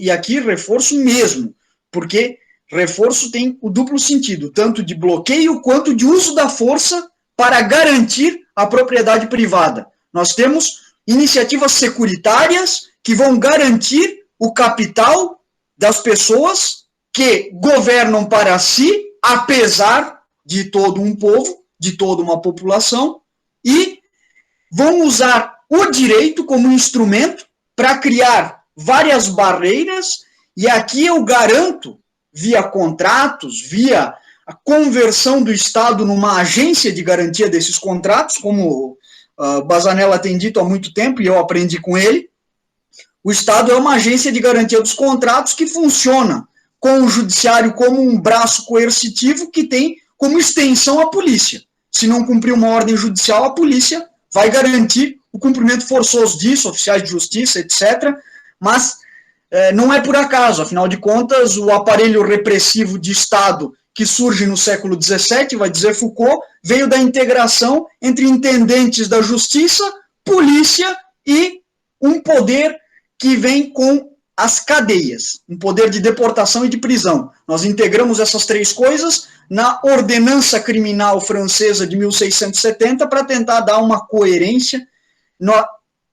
e aqui reforço mesmo, porque reforço tem o duplo sentido, tanto de bloqueio quanto de uso da força para garantir a propriedade privada. Nós temos iniciativas securitárias que vão garantir o capital das pessoas que governam para si, apesar de todo um povo, de toda uma população, e vão usar o direito como instrumento para criar várias barreiras, e aqui eu garanto, via contratos, via a conversão do Estado numa agência de garantia desses contratos, como Bazanella tem dito há muito tempo, e eu aprendi com ele, o Estado é uma agência de garantia dos contratos que funciona com o judiciário como um braço coercitivo que tem como extensão a polícia. Se não cumprir uma ordem judicial, a polícia vai garantir o cumprimento forçoso disso, oficiais de justiça, etc., mas não é por acaso, afinal de contas, o aparelho repressivo de Estado que surge no século XVII, vai dizer Foucault, veio da integração entre intendentes da justiça, polícia e um poder que vem com as cadeias, um poder de deportação e de prisão. Nós integramos essas três coisas na ordenança criminal francesa de 1670 para tentar dar uma coerência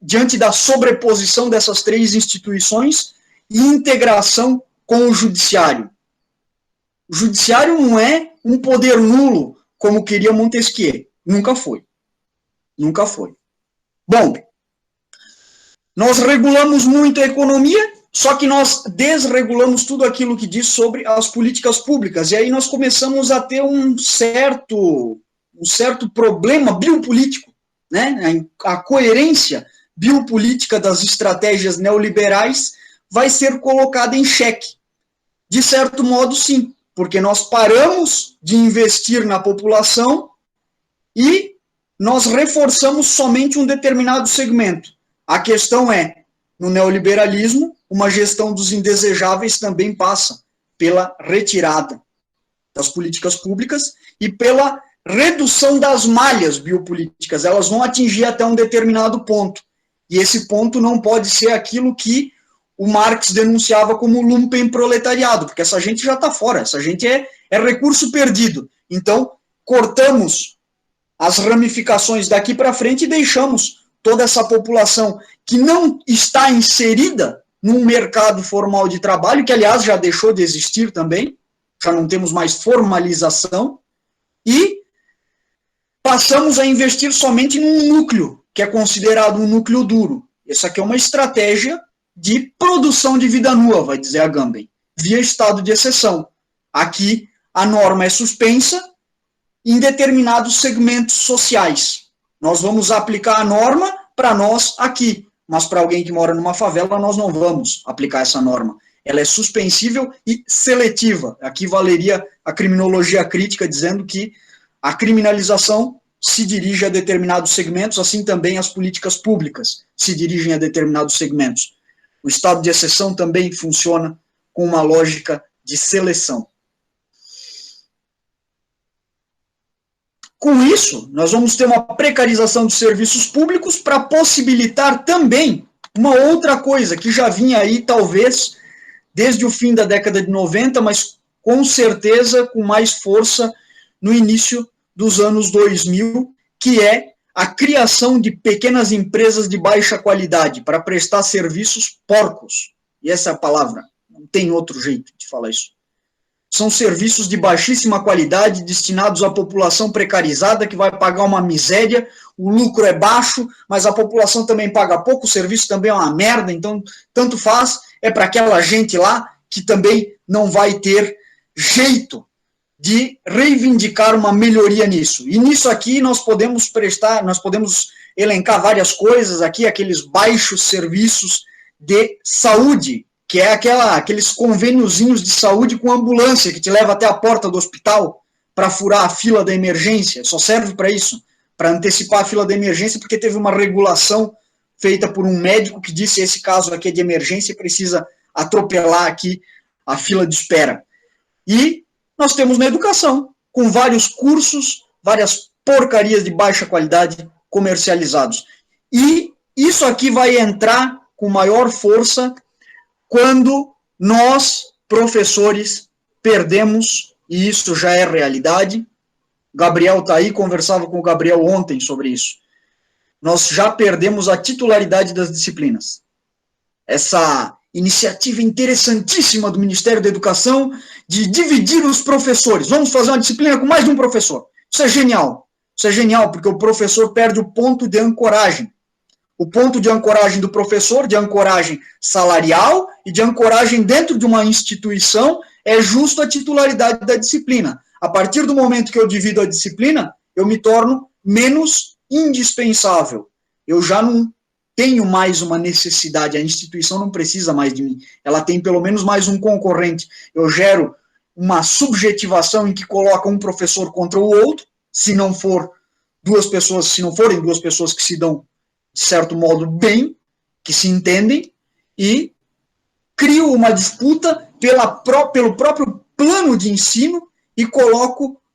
diante da sobreposição dessas três instituições e integração com o judiciário. O judiciário não é um poder nulo, como queria Montesquieu. Nunca foi. Nunca foi. Bom, nós regulamos muito a economia, só que nós desregulamos tudo aquilo que diz sobre as políticas públicas. E aí nós começamos a ter um certo problema biopolítico, né? A coerência biopolítica das estratégias neoliberais vai ser colocada em xeque. De certo modo, sim, porque nós paramos de investir na população e nós reforçamos somente um determinado segmento. A questão é, no neoliberalismo, uma gestão dos indesejáveis também passa pela retirada das políticas públicas e pela redução das malhas biopolíticas. Elas vão atingir até um determinado ponto. E esse ponto não pode ser aquilo que o Marx denunciava como lumpenproletariado, porque essa gente já está fora, essa gente é recurso perdido. Então, cortamos as ramificações daqui para frente e deixamos toda essa população que não está inserida num mercado formal de trabalho, que, aliás, já deixou de existir também, já não temos mais formalização, e passamos a investir somente num núcleo, que é considerado um núcleo duro, Essa aqui é uma estratégia de produção de vida nua, vai dizer a Agamben, via estado de exceção. Aqui, a norma é suspensa em determinados segmentos sociais. Nós vamos aplicar a norma para nós aqui, mas para alguém que mora numa favela, nós não vamos aplicar essa norma. Ela é suspensível e seletiva. Aqui valeria a criminologia crítica, dizendo que a criminalização se dirige a determinados segmentos, assim também as políticas públicas se dirigem a determinados segmentos. O estado de exceção também funciona com uma lógica de seleção. Com isso, nós vamos ter uma precarização dos serviços públicos para possibilitar também uma outra coisa que já vinha aí, talvez, desde o fim da década de 90, mas com certeza com mais força no início dos anos 2000, que é a criação de pequenas empresas de baixa qualidade para prestar serviços porcos. E essa é a palavra, não tem outro jeito de falar isso. São serviços de baixíssima qualidade, destinados à população precarizada, que vai pagar uma miséria, o lucro é baixo, mas a população também paga pouco, o serviço também é uma merda, então tanto faz, é para aquela gente lá que também não vai ter jeito de reivindicar uma melhoria nisso. E nisso aqui nós podemos elencar várias coisas aqui, aqueles baixos serviços de saúde, que é aqueles convêniozinhos de saúde com ambulância, que te leva até a porta do hospital para furar a fila da emergência, só serve para isso, para antecipar a fila da emergência, porque teve uma regulação feita por um médico que disse, esse caso aqui é de emergência, precisa atropelar aqui a fila de espera. E nós temos na educação, com vários cursos, várias porcarias de baixa qualidade comercializados. E isso aqui vai entrar com maior força quando nós, professores, perdemos, e isso já é realidade. Gabriel está aí, conversava com o Gabriel ontem sobre isso. Nós já perdemos a titularidade das disciplinas. Essa iniciativa interessantíssima do Ministério da Educação de dividir os professores. Vamos fazer uma disciplina com mais de um professor. Isso é genial. Isso é genial, porque o professor perde o ponto de ancoragem. O ponto de ancoragem do professor, de ancoragem salarial e de ancoragem dentro de uma instituição, é justo a titularidade da disciplina. A partir do momento que eu divido a disciplina, eu me torno menos indispensável. Eu já não tenho mais uma necessidade, a instituição não precisa mais de mim. Ela tem pelo menos mais um concorrente. Eu gero uma subjetivação em que coloca um professor contra o outro, se não forem duas pessoas que se dão de certo modo bem, que se entendem, e crio uma disputa pelo próprio plano de ensino e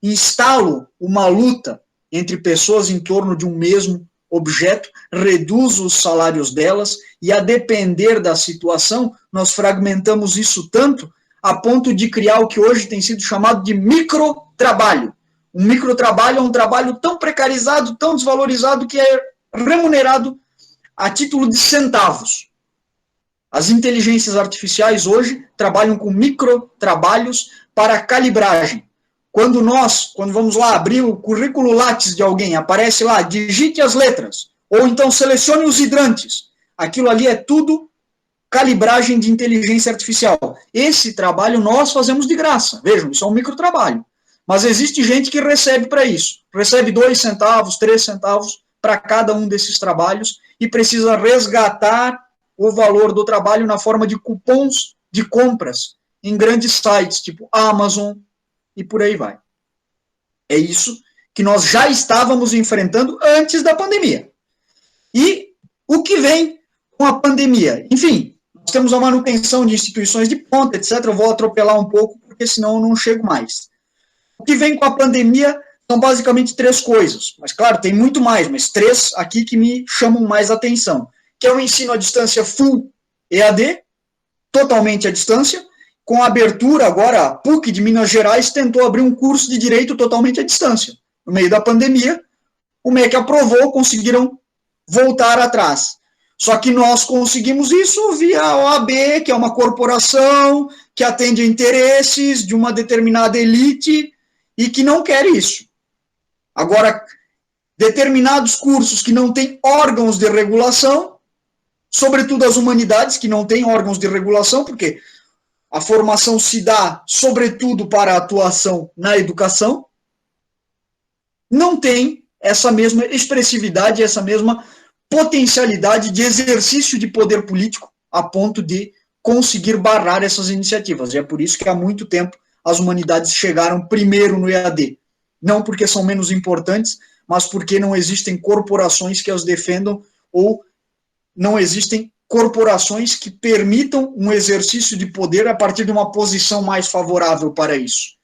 instalo uma luta entre pessoas em torno de um mesmo objeto, reduzo os salários delas, e a depender da situação, nós fragmentamos isso tanto a ponto de criar o que hoje tem sido chamado de microtrabalho. Um microtrabalho é um trabalho tão precarizado, tão desvalorizado, que é remunerado a título de centavos. As inteligências artificiais hoje trabalham com microtrabalhos para calibragem. Quando vamos lá abrir o currículo Lattes de alguém, aparece lá, digite as letras, ou então selecione os hidrantes. Aquilo ali é tudo calibragem de inteligência artificial. Esse trabalho nós fazemos de graça. Vejam, isso é um microtrabalho. Mas existe gente que recebe para isso. Recebe 2 centavos, 3 centavos para cada um desses trabalhos e precisa resgatar o valor do trabalho na forma de cupons de compras em grandes sites, tipo Amazon e por aí vai. É isso que nós já estávamos enfrentando antes da pandemia. E o que vem com a pandemia? Enfim, nós temos a manutenção de instituições de ponta, etc. Eu vou atropelar um pouco, porque senão eu não chego mais. O que vem com a pandemia são basicamente 3 coisas. Mas, claro, tem muito mais, mas 3 aqui que me chamam mais atenção. Que é o ensino à distância full EAD, totalmente à distância. Com a abertura agora, a PUC de Minas Gerais tentou abrir um curso de Direito totalmente à distância. No meio da pandemia, o MEC aprovou, conseguiram voltar atrás. Só que nós conseguimos isso via a OAB, que é uma corporação que atende a interesses de uma determinada elite e que não quer isso. Agora, determinados cursos que não têm órgãos de regulação, sobretudo as humanidades, que não têm órgãos de regulação, porque a formação se dá, sobretudo, para a atuação na educação, não tem essa mesma expressividade, essa mesma potencialidade de exercício de poder político a ponto de conseguir barrar essas iniciativas. E é por isso que há muito tempo as humanidades chegaram primeiro no EAD. Não porque são menos importantes, mas porque não existem corporações que as defendam ou não existem corporações que permitam um exercício de poder a partir de uma posição mais favorável para isso.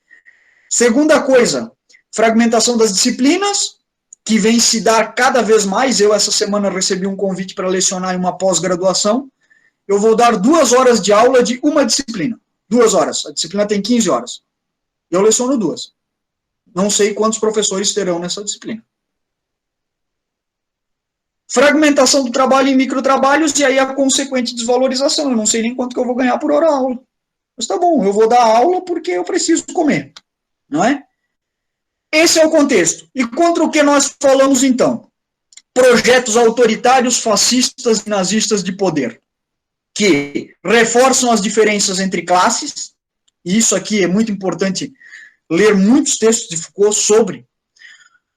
Segunda coisa, fragmentação das disciplinas, que vem se dar cada vez mais. Eu, essa semana, recebi um convite para lecionar em uma pós-graduação. Eu vou dar 2 horas de aula de uma disciplina. 2 horas. A disciplina tem 15 horas. Eu leciono 2. Não sei quantos professores terão nessa disciplina. Fragmentação do trabalho em microtrabalhos e aí a consequente desvalorização. Eu não sei nem quanto que eu vou ganhar por hora aula. Mas tá bom, eu vou dar aula porque eu preciso comer. Não é? Esse é o contexto. E contra o que nós falamos, então? Projetos autoritários, fascistas e nazistas de poder, que reforçam as diferenças entre classes, e isso aqui é muito importante ler muitos textos de Foucault sobre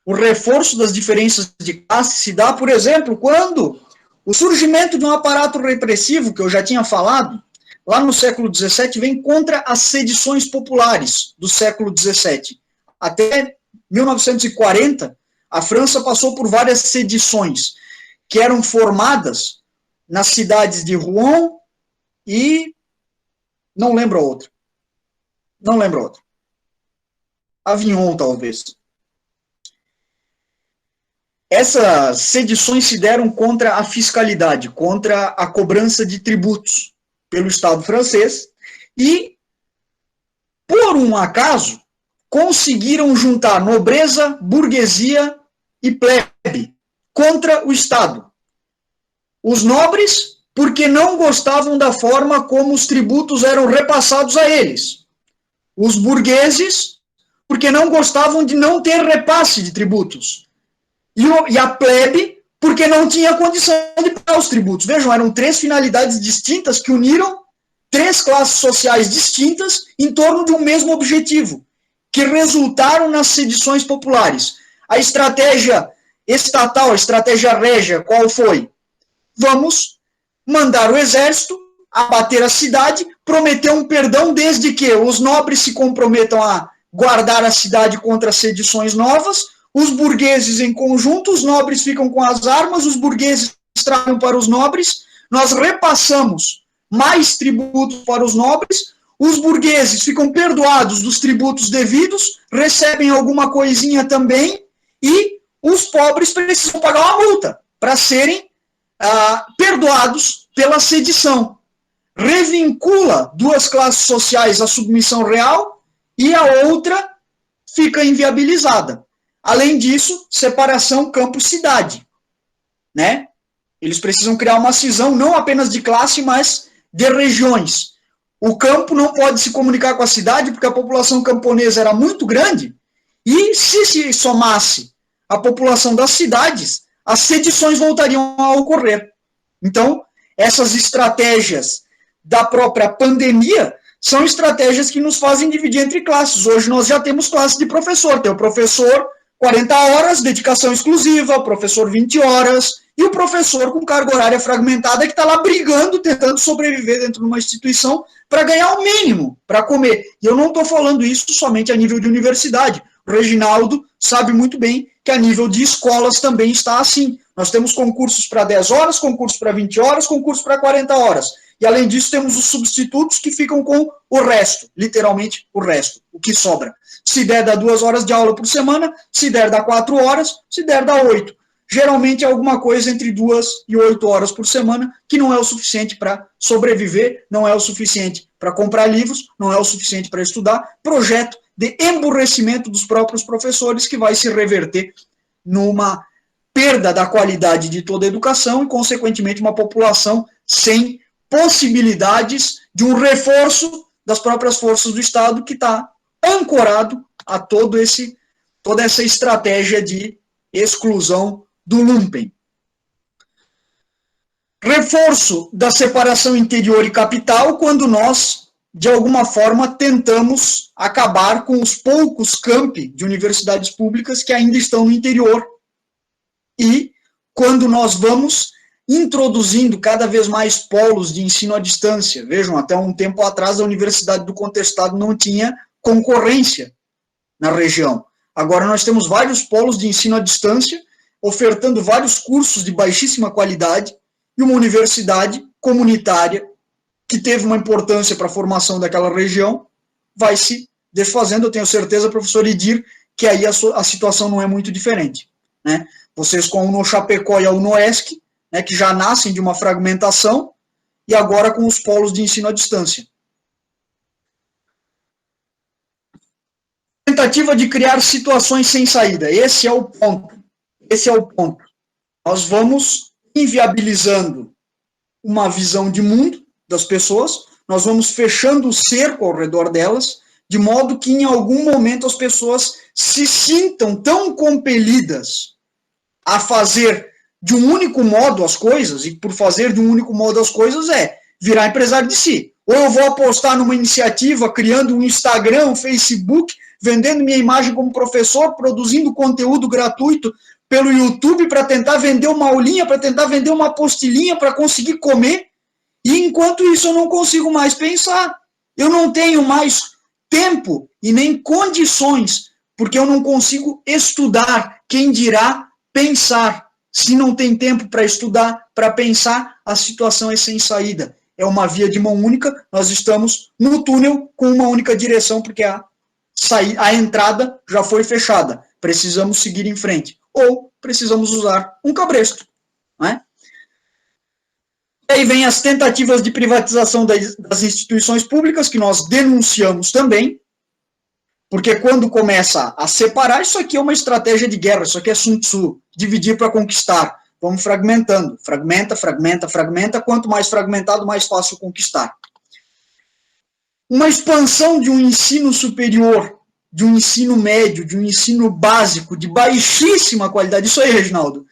o reforço das diferenças de classe se dá, por exemplo, quando o surgimento de um aparato repressivo, que eu já tinha falado, lá no século XVII, vem contra as sedições populares do século XVII. Até 1940, a França passou por várias sedições, que eram formadas nas cidades de Rouen e... não lembro a outra. Não lembro a outra. Avignon, talvez. Essas sedições se deram contra a fiscalidade, contra a cobrança de tributos pelo Estado francês, e, por um acaso, conseguiram juntar nobreza, burguesia e plebe contra o Estado. Os nobres, porque não gostavam da forma como os tributos eram repassados a eles. Os burgueses, porque não gostavam de não ter repasse de tributos. E a plebe, porque não tinha condição de pagar os tributos. Vejam, eram 3 finalidades distintas que uniram 3 classes sociais distintas em torno de um mesmo objetivo, que resultaram nas sedições populares. A estratégia estatal, a estratégia régia, qual foi? Vamos mandar o exército abater a cidade, prometer um perdão desde que os nobres se comprometam a guardar a cidade contra sedições novas, os burgueses em conjunto, os nobres ficam com as armas, os burgueses trabalham para os nobres, nós repassamos mais tributos para os nobres, os burgueses ficam perdoados dos tributos devidos, recebem alguma coisinha também, e os pobres precisam pagar uma multa para serem perdoados pela sedição. Revincula 2 classes sociais à submissão real e a outra fica inviabilizada. Além disso, separação campo-cidade, né? Eles precisam criar uma cisão não apenas de classe, mas de regiões. O campo não pode se comunicar com a cidade porque a população camponesa era muito grande e se somasse a população das cidades, as sedições voltariam a ocorrer. Então, essas estratégias da própria pandemia são estratégias que nos fazem dividir entre classes. Hoje nós já temos classe de professor. Tem o professor 40 horas, dedicação exclusiva, o professor 20 horas, e o professor com carga horária fragmentada que está lá brigando, tentando sobreviver dentro de uma instituição para ganhar o mínimo, para comer. E eu não estou falando isso somente a nível de universidade. O Reginaldo sabe muito bem que a nível de escolas também está assim. Nós temos concursos para 10 horas, concursos para 20 horas, concursos para 40 horas. E, além disso, temos os substitutos que ficam com o resto, literalmente o resto, o que sobra. Se der, dá 2 horas de aula por semana, se der, dá 4 horas, se der, dá 8. Geralmente é alguma coisa entre 2 e 8 horas por semana, que não é o suficiente para sobreviver, não é o suficiente para comprar livros, não é o suficiente para estudar. Projeto de emburrecimento dos próprios professores que vai se reverter numa perda da qualidade de toda a educação e, consequentemente, uma população sem possibilidades de um reforço das próprias forças do Estado que está ancorado a toda essa estratégia de exclusão do lumpen. Reforço da separação interior e capital, quando nós, de alguma forma, tentamos acabar com os poucos campi de universidades públicas que ainda estão no interior. E quando nós vamos introduzindo cada vez mais polos de ensino à distância. Vejam, até um tempo atrás a Universidade do Contestado não tinha concorrência na região. Agora nós temos vários polos de ensino à distância, ofertando vários cursos de baixíssima qualidade, e uma universidade comunitária que teve uma importância para a formação daquela região vai se desfazendo. Eu tenho certeza, professor Idir, que aí a situação não é muito diferente, né? Vocês com a UNO Chapecó e a UNOESC, né, que já nascem de uma fragmentação, e agora com os polos de ensino à distância. Tentativa de criar situações sem saída. Esse é o ponto. Esse é o ponto. Nós vamos inviabilizando uma visão de mundo das pessoas, nós vamos fechando o cerco ao redor delas, de modo que em algum momento as pessoas se sintam tão compelidas a fazer de um único modo as coisas, e por fazer de um único modo as coisas é virar empresário de si. Ou eu vou apostar numa iniciativa, criando um Instagram, um Facebook, vendendo minha imagem como professor, produzindo conteúdo gratuito pelo YouTube para tentar vender uma aulinha, para tentar vender uma apostilinha, para conseguir comer, e enquanto isso eu não consigo mais pensar. Eu não tenho mais tempo e nem condições, porque eu não consigo estudar, quem dirá pensar. Se não tem tempo para estudar, para pensar, a situação é sem saída. É uma via de mão única, nós estamos no túnel com uma única direção, porque a entrada já foi fechada. Precisamos seguir em frente. Ou precisamos usar um cabresto. Não é? E aí vem as tentativas de privatização das instituições públicas, que nós denunciamos também, porque quando começa a separar, isso aqui é uma estratégia de guerra, isso aqui é Sun Tzu, dividir para conquistar. Vamos fragmentando, fragmenta, fragmenta, fragmenta, quanto mais fragmentado, mais fácil conquistar. Uma expansão de um ensino superior, de um ensino médio, de um ensino básico, de baixíssima qualidade, isso aí, Reginaldo,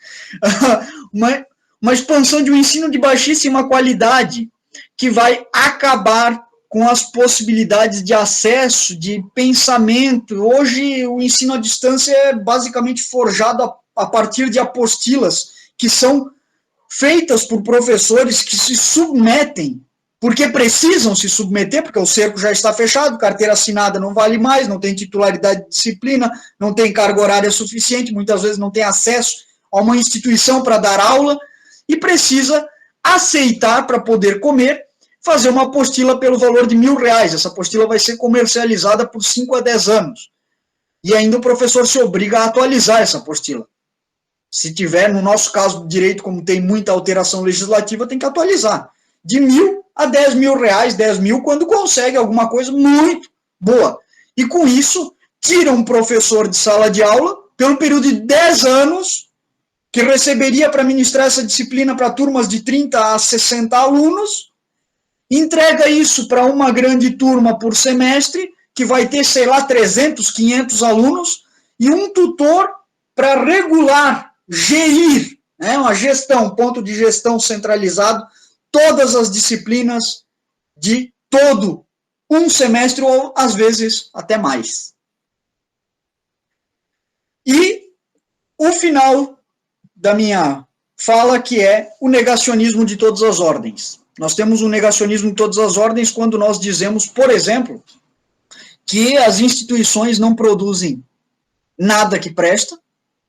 uma expansão de um ensino de baixíssima qualidade, que vai acabar com as possibilidades de acesso, de pensamento. Hoje, o ensino à distância é basicamente forjado a partir de apostilas que são feitas por professores que se submetem, porque precisam se submeter, porque o cerco já está fechado, carteira assinada não vale mais, não tem titularidade de disciplina, não tem carga horária suficiente, muitas vezes não tem acesso a uma instituição para dar aula, e precisa aceitar para poder comer, fazer uma apostila pelo valor de R$1.000. Essa apostila vai ser comercializada por 5 a 10 anos. E ainda o professor se obriga a atualizar essa apostila. Se tiver, no nosso caso do direito, como tem muita alteração legislativa, tem que atualizar. De R$1.000 a R$10.000, 10 mil, quando consegue alguma coisa muito boa. E com isso, tira um professor de sala de aula, pelo período de 10 anos, que receberia para ministrar essa disciplina para turmas de 30 a 60 alunos, entrega isso para uma grande turma por semestre, que vai ter, sei lá, 300, 500 alunos, e um tutor para regular, gerir, né, uma gestão, ponto de gestão centralizado, todas as disciplinas de todo um semestre, ou às vezes até mais. E o final da minha fala, que é o negacionismo de todas as ordens. Nós temos um negacionismo de todas as ordens quando nós dizemos, por exemplo, que as instituições não produzem nada que presta,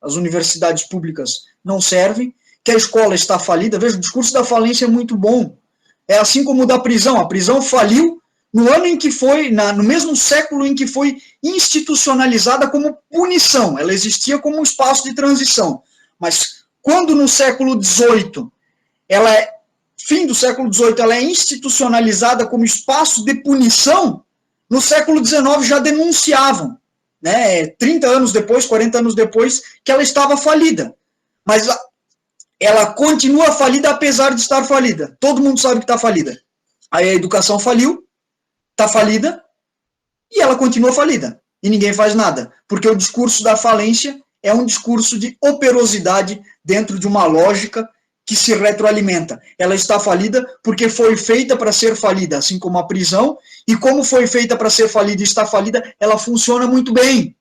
as universidades públicas não servem, que a escola está falida. Veja, o discurso da falência é muito bom. É assim como o da prisão. A prisão faliu no ano em que foi, no mesmo século em que foi institucionalizada como punição. Ela existia como um espaço de transição. Mas quando no século XVIII, fim do século XVIII, ela é institucionalizada como espaço de punição, no século XIX já denunciavam, né, 30 anos depois, 40 anos depois, que ela estava falida. Mas ela continua falida apesar de estar falida. Todo mundo sabe que está falida. Aí a educação faliu, está falida, e ela continua falida. E ninguém faz nada. Porque o discurso da falência é um discurso de operosidade dentro de uma lógica que se retroalimenta. Ela está falida porque foi feita para ser falida, assim como a prisão, e como foi feita para ser falida e está falida, ela funciona muito bem.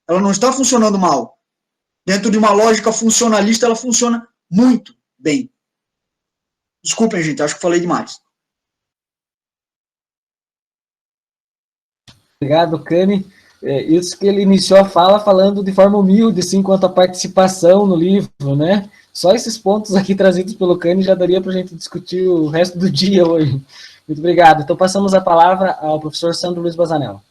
Ela não está funcionando mal. Dentro de uma lógica funcionalista, ela funciona muito bem. Desculpem, gente, acho que falei demais. Obrigado, Cani. Isso que ele iniciou a fala falando de forma humilde, assim, quanto à participação no livro, né? Só esses pontos aqui trazidos pelo Cani já daria para a gente discutir o resto do dia hoje. Muito obrigado. Então, passamos a palavra ao professor Sandro Luiz Bazanello.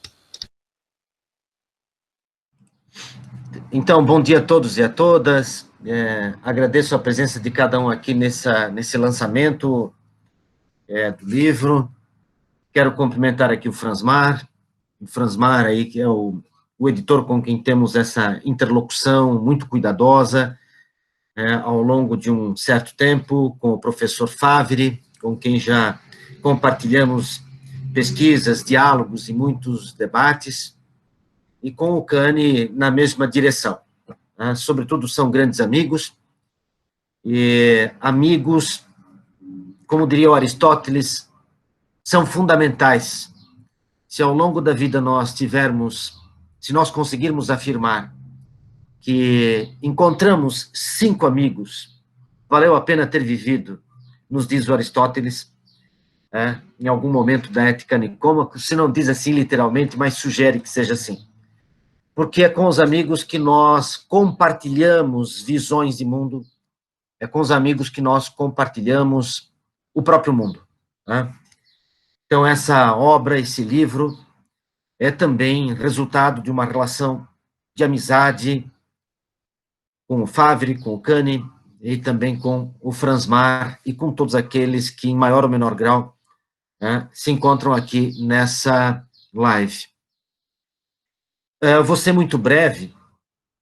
Então, bom dia a todos e a todas. Agradeço a presença de cada um aqui nesse lançamento do livro. Quero cumprimentar aqui o Fransmar aí, que é o editor com quem temos essa interlocução muito cuidadosa ao longo de um certo tempo, com o professor Favre, com quem já compartilhamos pesquisas, diálogos e muitos debates, e com o Cani na mesma direção. Sobretudo são grandes amigos, e amigos, como diria o Aristóteles, são fundamentais. Se ao longo da vida se nós conseguirmos afirmar que encontramos 5 amigos, valeu a pena ter vivido, nos diz o Aristóteles, em algum momento da Ética Nicômaco, se não diz assim literalmente, mas sugere que seja assim. Porque é com os amigos que nós compartilhamos visões de mundo, é com os amigos que nós compartilhamos o próprio mundo. Então, essa obra, esse livro, é também resultado de uma relação de amizade com o Favre, com o Cani, e também com o Fransmar, e com todos aqueles que, em maior ou menor grau, se encontram aqui nessa live. Vou ser muito breve,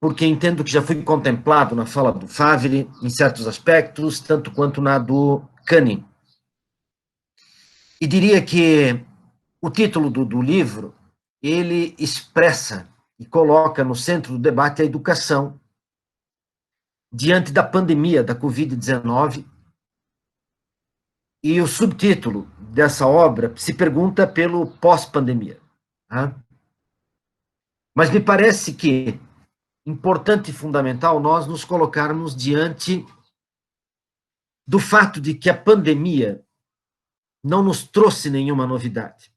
porque entendo que já fui contemplado na fala do Favre, em certos aspectos, tanto quanto na do Cani. E diria que o título do livro, ele expressa e coloca no centro do debate a educação diante da pandemia da Covid-19, e o subtítulo dessa obra se pergunta pelo pós-pandemia. Mas me parece que importante e fundamental nós nos colocarmos diante do fato de que a pandemia não nos trouxe nenhuma novidade.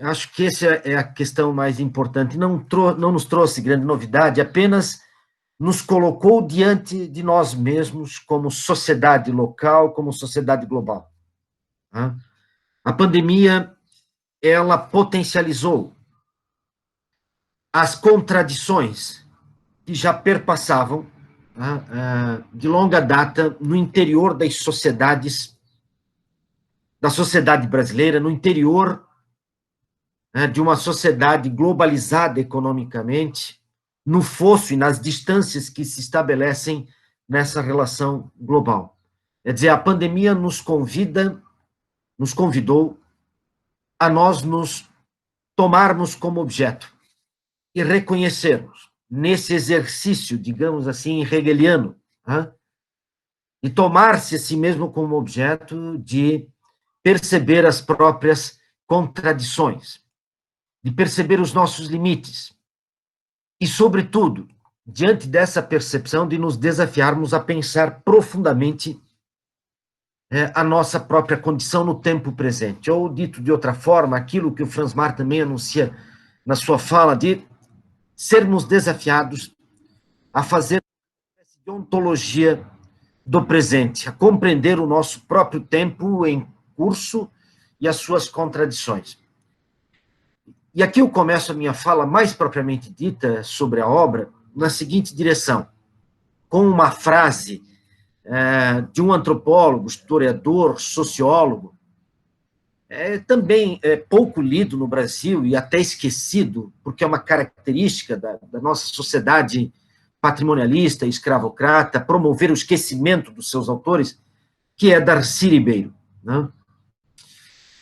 Acho que essa é a questão mais importante. Não nos trouxe grande novidade, apenas nos colocou diante de nós mesmos como sociedade local, como sociedade global. A pandemia, ela potencializou as contradições que já perpassavam de longa data no interior das sociedades, da sociedade brasileira, no interior de uma sociedade globalizada economicamente, no fosso e nas distâncias que se estabelecem nessa relação global. Quer dizer, a pandemia nos convidou a nós nos tomarmos como objeto e reconhecermos nesse exercício, digamos assim, hegeliano, e tomar-se a si mesmo como objeto de perceber as próprias contradições, de perceber os nossos limites, e, sobretudo, diante dessa percepção, de nos desafiarmos a pensar profundamente a nossa própria condição no tempo presente. Ou, dito de outra forma, aquilo que o Fransmar também anuncia na sua fala, de sermos desafiados a fazer uma espécie de ontologia do presente, a compreender o nosso próprio tempo em curso e as suas contradições. E aqui eu começo a minha fala mais propriamente dita sobre a obra na seguinte direção, com uma frase de um antropólogo, historiador, sociólogo, também pouco lido no Brasil e até esquecido, porque é uma característica da nossa sociedade patrimonialista, escravocrata, promover o esquecimento dos seus autores, que é Darcy Ribeiro.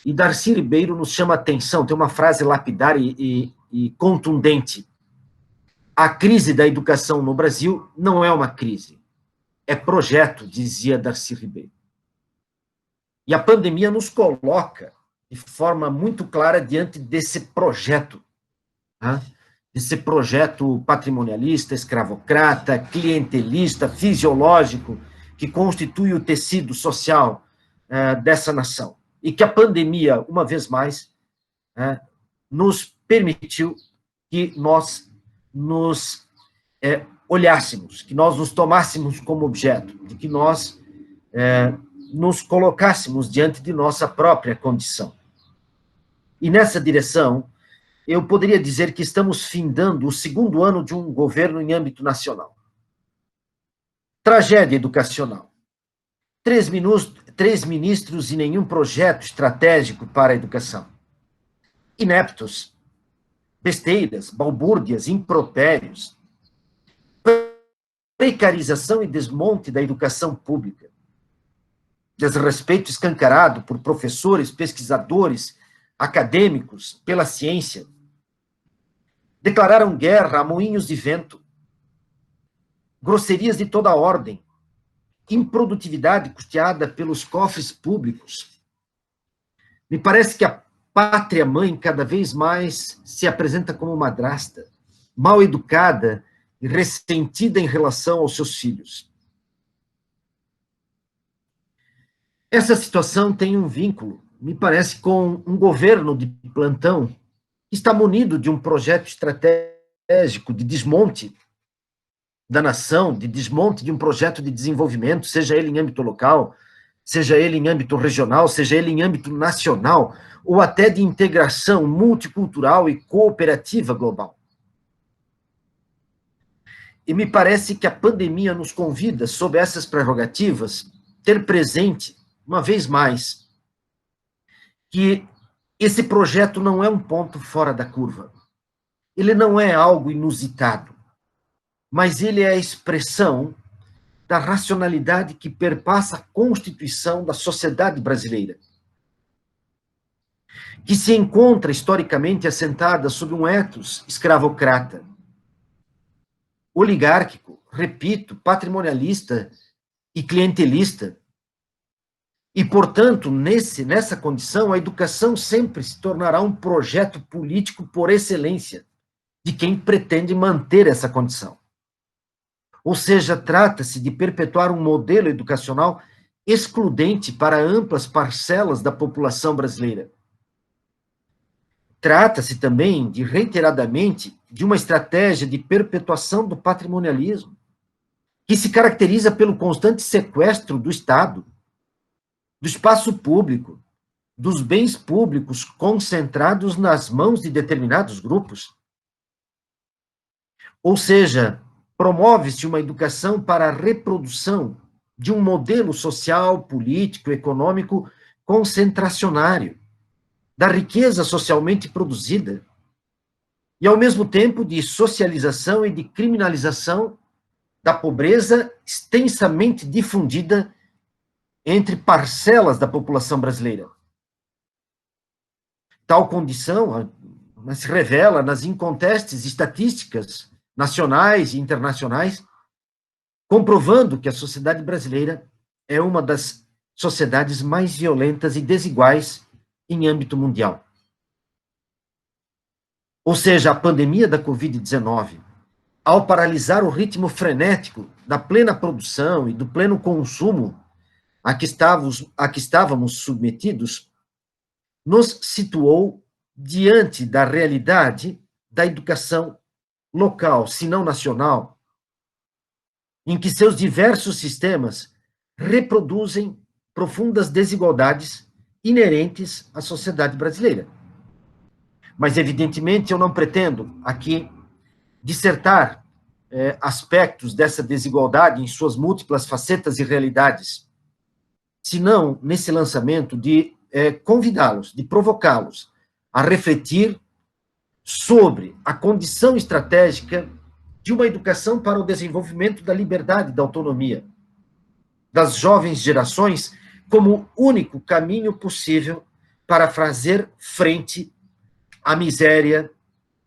E Darcy Ribeiro nos chama a atenção, tem uma frase lapidar e contundente. A crise da educação no Brasil não é uma crise, é projeto, dizia Darcy Ribeiro. E a pandemia nos coloca de forma muito clara diante desse projeto, né? Esse projeto patrimonialista, escravocrata, clientelista, fisiológico, que constitui o tecido social dessa nação. E que a pandemia, uma vez mais, nos permitiu que nós nos olhássemos, que nós nos tomássemos como objeto, de que nós nos colocássemos diante de nossa própria condição. E nessa direção, eu poderia dizer que estamos findando o segundo ano de um governo em âmbito nacional. Tragédia educacional. 3 ministros e nenhum projeto estratégico para a educação. Ineptos, besteiras, balbúrdias, impropérios, precarização e desmonte da educação pública, desrespeito escancarado por professores, pesquisadores, acadêmicos, pela ciência, declararam guerra a moinhos de vento, grosserias de toda ordem, improdutividade custeada pelos cofres públicos. Me parece que a pátria-mãe cada vez mais se apresenta como madrasta, mal educada e ressentida em relação aos seus filhos. Essa situação tem um vínculo, me parece, com um governo de plantão que está munido de um projeto estratégico de desmonte da nação, de desmonte de um projeto de desenvolvimento, seja ele em âmbito local, seja ele em âmbito regional, seja ele em âmbito nacional, ou até de integração multicultural e cooperativa global. E me parece que a pandemia nos convida, sob essas prerrogativas, ter presente, uma vez mais, que esse projeto não é um ponto fora da curva. Ele não é algo inusitado, mas ele é a expressão da racionalidade que perpassa a constituição da sociedade brasileira, que se encontra historicamente assentada sob um ethos escravocrata, oligárquico, repito, patrimonialista e clientelista. E, portanto, nessa condição, a educação sempre se tornará um projeto político por excelência de quem pretende manter essa condição. Ou seja, trata-se de perpetuar um modelo educacional excludente para amplas parcelas da população brasileira. Trata-se também, reiteradamente, de uma estratégia de perpetuação do patrimonialismo, que se caracteriza pelo constante sequestro do Estado, do espaço público, dos bens públicos concentrados nas mãos de determinados grupos. Ou seja, promove-se uma educação para a reprodução de um modelo social, político, econômico concentracionário, da riqueza socialmente produzida, e, ao mesmo tempo, de socialização e de criminalização da pobreza extensamente difundida entre parcelas da população brasileira. Tal condição se revela nas incontestes estatísticas nacionais e internacionais, comprovando que a sociedade brasileira é uma das sociedades mais violentas e desiguais em âmbito mundial. Ou seja, a pandemia da Covid-19, ao paralisar o ritmo frenético da plena produção e do pleno consumo a que estávamos submetidos, nos situou diante da realidade da educação local, se não nacional, em que seus diversos sistemas reproduzem profundas desigualdades inerentes à sociedade brasileira. Mas, evidentemente, eu não pretendo aqui dissertar aspectos dessa desigualdade em suas múltiplas facetas e realidades, senão, nesse lançamento, de convidá-los, de provocá-los a refletir sobre a condição estratégica de uma educação para o desenvolvimento da liberdade e da autonomia das jovens gerações como único caminho possível para fazer frente à miséria,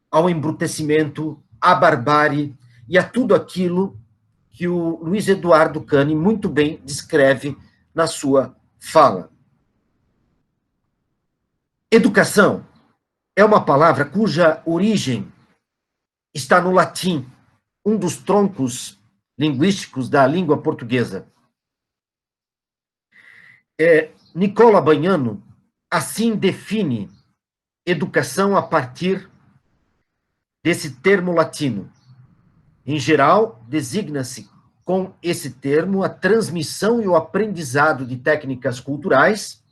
ao embrutecimento, à barbárie e a tudo aquilo que o Luiz Eduardo Cani muito bem descreve na sua fala. Educação é uma palavra cuja origem está no latim, um dos troncos linguísticos da língua portuguesa. Nicola Bagnano assim define educação a partir desse termo latino. Em geral, designa-se com esse termo a transmissão e o aprendizado de técnicas culturais,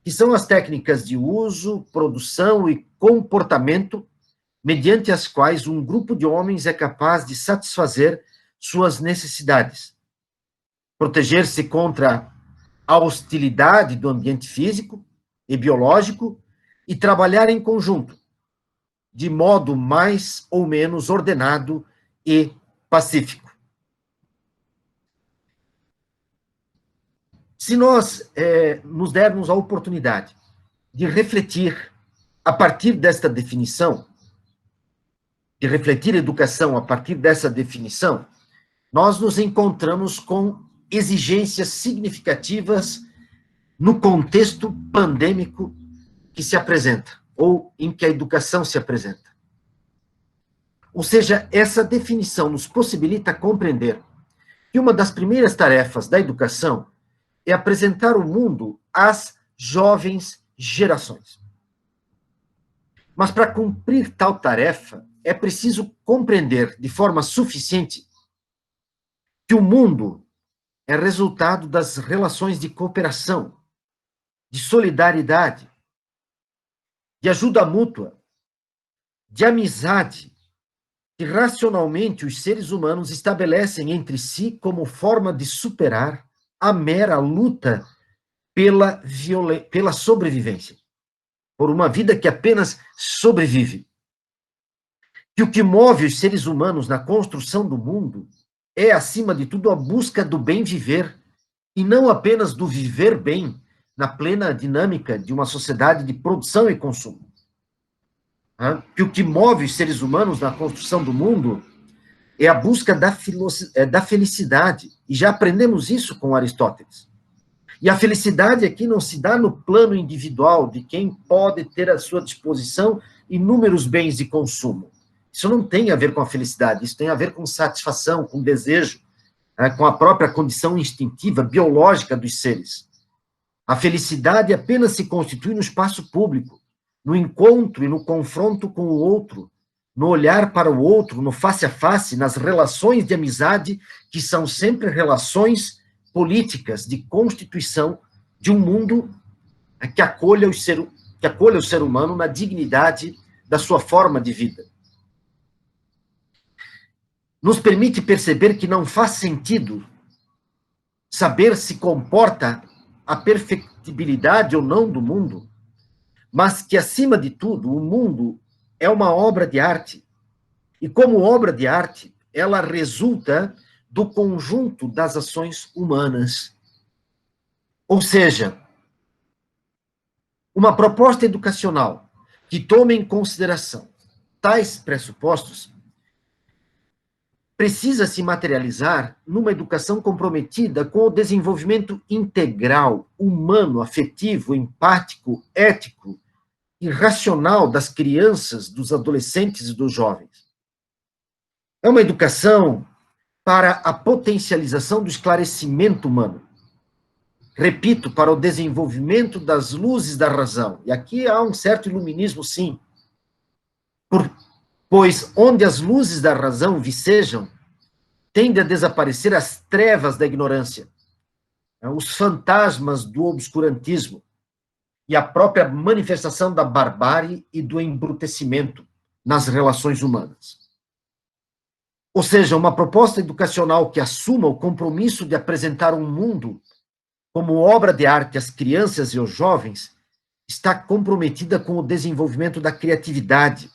que são as técnicas de uso, produção e comportamento, mediante as quais um grupo de homens é capaz de satisfazer suas necessidades, proteger-se contra a hostilidade do ambiente físico e biológico e trabalhar em conjunto, de modo mais ou menos ordenado e pacífico. Se nós nos dermos a oportunidade de refletir a partir desta definição, de refletir educação a partir dessa definição, nós nos encontramos com exigências significativas no contexto pandêmico que se apresenta, ou em que a educação se apresenta. Ou seja, essa definição nos possibilita compreender que uma das primeiras tarefas da educação é apresentar o mundo às jovens gerações. Mas para cumprir tal tarefa, é preciso compreender de forma suficiente que o mundo é resultado das relações de cooperação, de solidariedade, de ajuda mútua, de amizade, que racionalmente os seres humanos estabelecem entre si como forma de superar a mera luta pela sobrevivência, por uma vida que apenas sobrevive. Que o que move os seres humanos na construção do mundo é, acima de tudo, a busca do bem viver, e não apenas do viver bem na plena dinâmica de uma sociedade de produção e consumo. Que o que move os seres humanos na construção do mundo é a busca da felicidade, e já aprendemos isso com Aristóteles. E a felicidade aqui não se dá no plano individual de quem pode ter à sua disposição inúmeros bens de consumo. Isso não tem a ver com a felicidade, isso tem a ver com satisfação, com desejo, com a própria condição instintiva, biológica dos seres. A felicidade apenas se constitui no espaço público, no encontro e no confronto com o outro, no olhar para o outro, no face a face, nas relações de amizade, que são sempre relações políticas de constituição de um mundo que acolha o ser humano na dignidade da sua forma de vida. Nos permite perceber que não faz sentido saber se comporta a perfectibilidade ou não do mundo, mas que, acima de tudo, o mundo é uma obra de arte. E, como obra de arte, ela resulta do conjunto das ações humanas. Ou seja, uma proposta educacional que tome em consideração tais pressupostos precisa se materializar numa educação comprometida com o desenvolvimento integral, humano, afetivo, empático, ético e racional das crianças, dos adolescentes e dos jovens. É uma educação para a potencialização do esclarecimento humano. Repito, para o desenvolvimento das luzes da razão. E aqui há um certo iluminismo, sim. Pois onde as luzes da razão vicejam, tende a desaparecer as trevas da ignorância, os fantasmas do obscurantismo e a própria manifestação da barbárie e do embrutecimento nas relações humanas. Ou seja, uma proposta educacional que assuma o compromisso de apresentar um mundo como obra de arte às crianças e aos jovens está comprometida com o desenvolvimento da criatividade,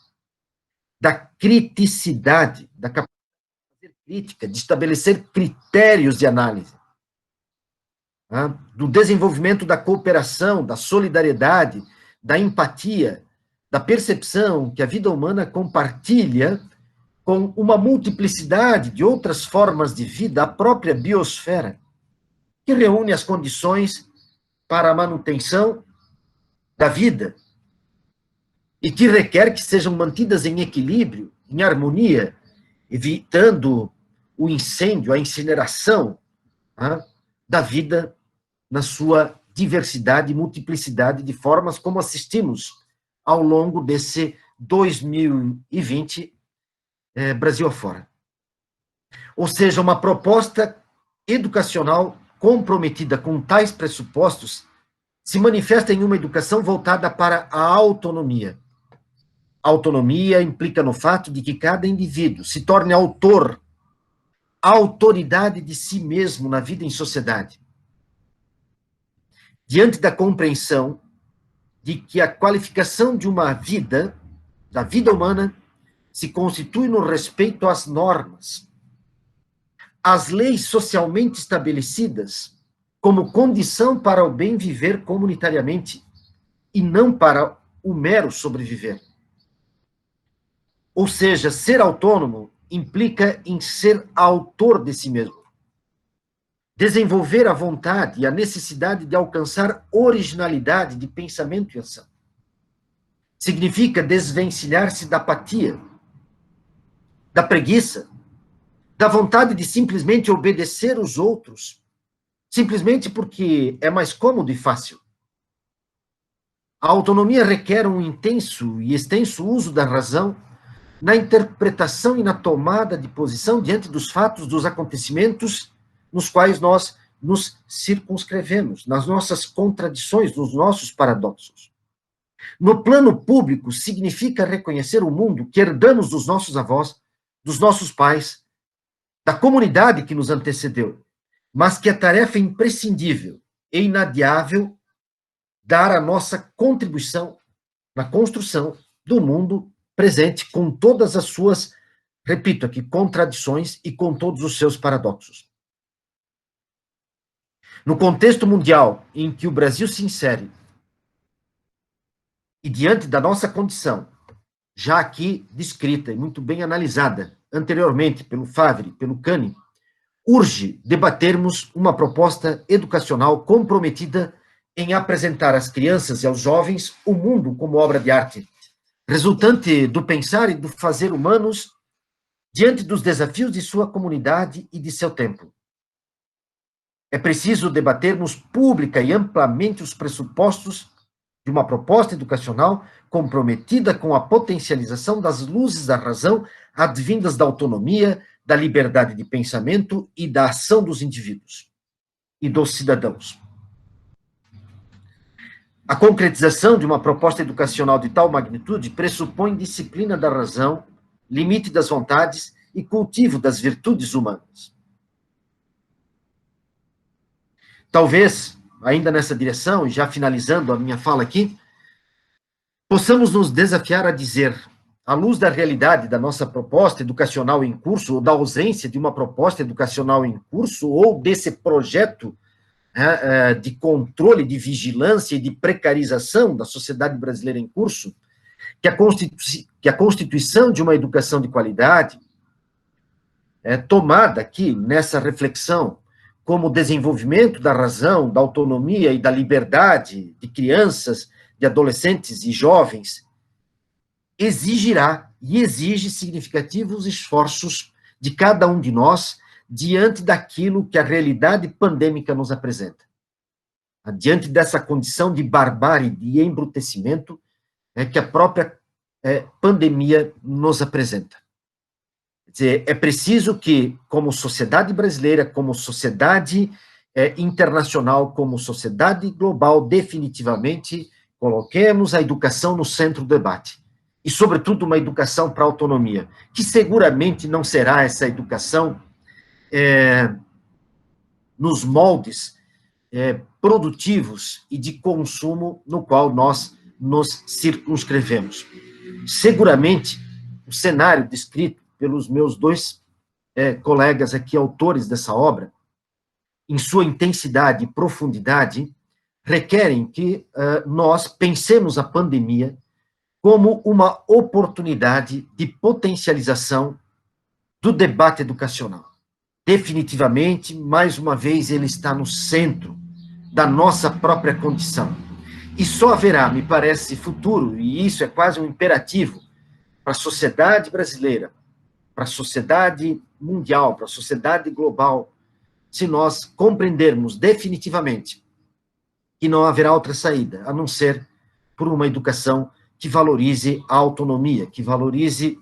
da criticidade, da capacidade de fazer crítica, de estabelecer critérios de análise, do desenvolvimento da cooperação, da solidariedade, da empatia, da percepção que a vida humana compartilha com uma multiplicidade de outras formas de vida, a própria biosfera, que reúne as condições para a manutenção da vida e que requer que sejam mantidas em equilíbrio, em harmonia, evitando o incêndio, a incineração, da vida na sua diversidade e multiplicidade de formas, como assistimos ao longo desse 2020, Brasil afora. Ou seja, uma proposta educacional comprometida com tais pressupostos se manifesta em uma educação voltada para a autonomia. A autonomia implica no fato de que cada indivíduo se torne autor, a autoridade de si mesmo na vida em sociedade. Diante da compreensão de que a qualificação de uma vida, da vida humana, se constitui no respeito às normas, às leis socialmente estabelecidas como condição para o bem viver comunitariamente e não para o mero sobreviver. Ou seja, ser autônomo implica em ser autor de si mesmo. Desenvolver a vontade e a necessidade de alcançar originalidade de pensamento e ação. Significa desvencilhar-se da apatia, da preguiça, da vontade de simplesmente obedecer os outros, simplesmente porque é mais cômodo e fácil. A autonomia requer um intenso e extenso uso da razão na interpretação e na tomada de posição diante dos fatos, dos acontecimentos nos quais nós nos circunscrevemos, nas nossas contradições, nos nossos paradoxos. No plano público, significa reconhecer o mundo que herdamos dos nossos avós, dos nossos pais, da comunidade que nos antecedeu, mas que é tarefa imprescindível e inadiável dar a nossa contribuição na construção do mundo presente, com todas as suas, repito aqui, contradições e com todos os seus paradoxos. No contexto mundial em que o Brasil se insere, e diante da nossa condição, já aqui descrita e muito bem analisada anteriormente pelo Favre, pelo Cani, urge debatermos uma proposta educacional comprometida em apresentar às crianças e aos jovens o mundo como obra de arte, resultante do pensar e do fazer humanos diante dos desafios de sua comunidade e de seu tempo. É preciso debatermos pública e amplamente os pressupostos de uma proposta educacional comprometida com a potencialização das luzes da razão advindas da autonomia, da liberdade de pensamento e da ação dos indivíduos e dos cidadãos. A concretização de uma proposta educacional de tal magnitude pressupõe disciplina da razão, limite das vontades e cultivo das virtudes humanas. Talvez, ainda nessa direção, e já finalizando a minha fala aqui, possamos nos desafiar a dizer, à luz da realidade da nossa proposta educacional em curso, ou da ausência de uma proposta educacional em curso, ou desse projeto de controle, de vigilância e de precarização da sociedade brasileira em curso, que a constituição de uma educação de qualidade é tomada aqui nessa reflexão como desenvolvimento da razão, da autonomia e da liberdade de crianças, de adolescentes e jovens, exigirá e exige significativos esforços de cada um de nós diante daquilo que a realidade pandêmica nos apresenta. Diante dessa condição de barbárie, de embrutecimento, que a própria pandemia nos apresenta. Quer dizer, é preciso que, como sociedade brasileira, como sociedade internacional, como sociedade global, definitivamente coloquemos a educação no centro do debate. E, sobretudo, uma educação para a autonomia, que seguramente não será essa educação nos moldes produtivos e de consumo no qual nós nos circunscrevemos. Seguramente, o cenário descrito pelos meus dois colegas aqui, autores dessa obra, em sua intensidade e profundidade, requerem que nós pensemos a pandemia como uma oportunidade de potencialização do debate educacional. Definitivamente, mais uma vez, ele está no centro da nossa própria condição. E só haverá, me parece, futuro, e isso é quase um imperativo para a sociedade brasileira, para a sociedade mundial, para a sociedade global, se nós compreendermos definitivamente que não haverá outra saída, a não ser por uma educação que valorize a autonomia, que valorize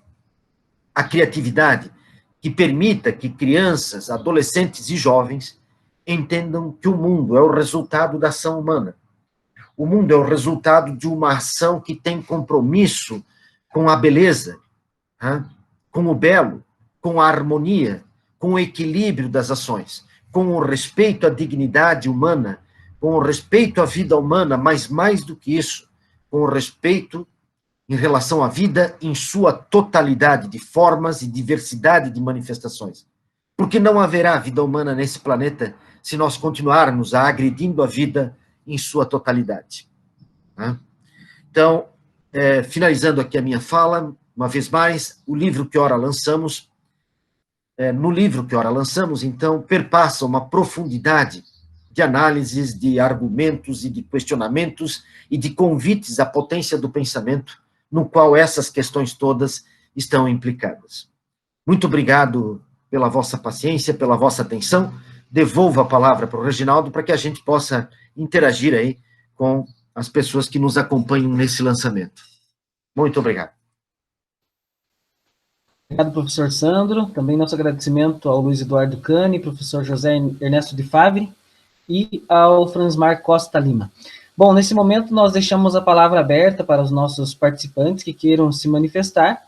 a criatividade, que permita que crianças, adolescentes e jovens entendam que o mundo é o resultado da ação humana. O mundo é o resultado de uma ação que tem compromisso com a beleza, com o belo, com a harmonia, com o equilíbrio das ações, com o respeito à dignidade humana, com o respeito à vida humana, mas mais do que isso, com o respeito em relação à vida em sua totalidade de formas e diversidade de manifestações. Porque não haverá vida humana nesse planeta se nós continuarmos agredindo a vida em sua totalidade. Então, finalizando aqui a minha fala, uma vez mais, o livro que ora lançamos, no livro que ora lançamos, então, perpassa uma profundidade de análises, de argumentos e de questionamentos e de convites à potência do pensamento, no qual essas questões todas estão implicadas. Muito obrigado pela vossa paciência, pela vossa atenção. Devolvo a palavra para o Reginaldo para que a gente possa interagir aí com as pessoas que nos acompanham nesse lançamento. Muito obrigado. Obrigado, professor Sandro. Também nosso agradecimento ao Luiz Eduardo Cani, professor José Ernesto de Favre e ao Fransmar Costa Lima. Bom, nesse momento nós deixamos a palavra aberta para os nossos participantes que queiram se manifestar,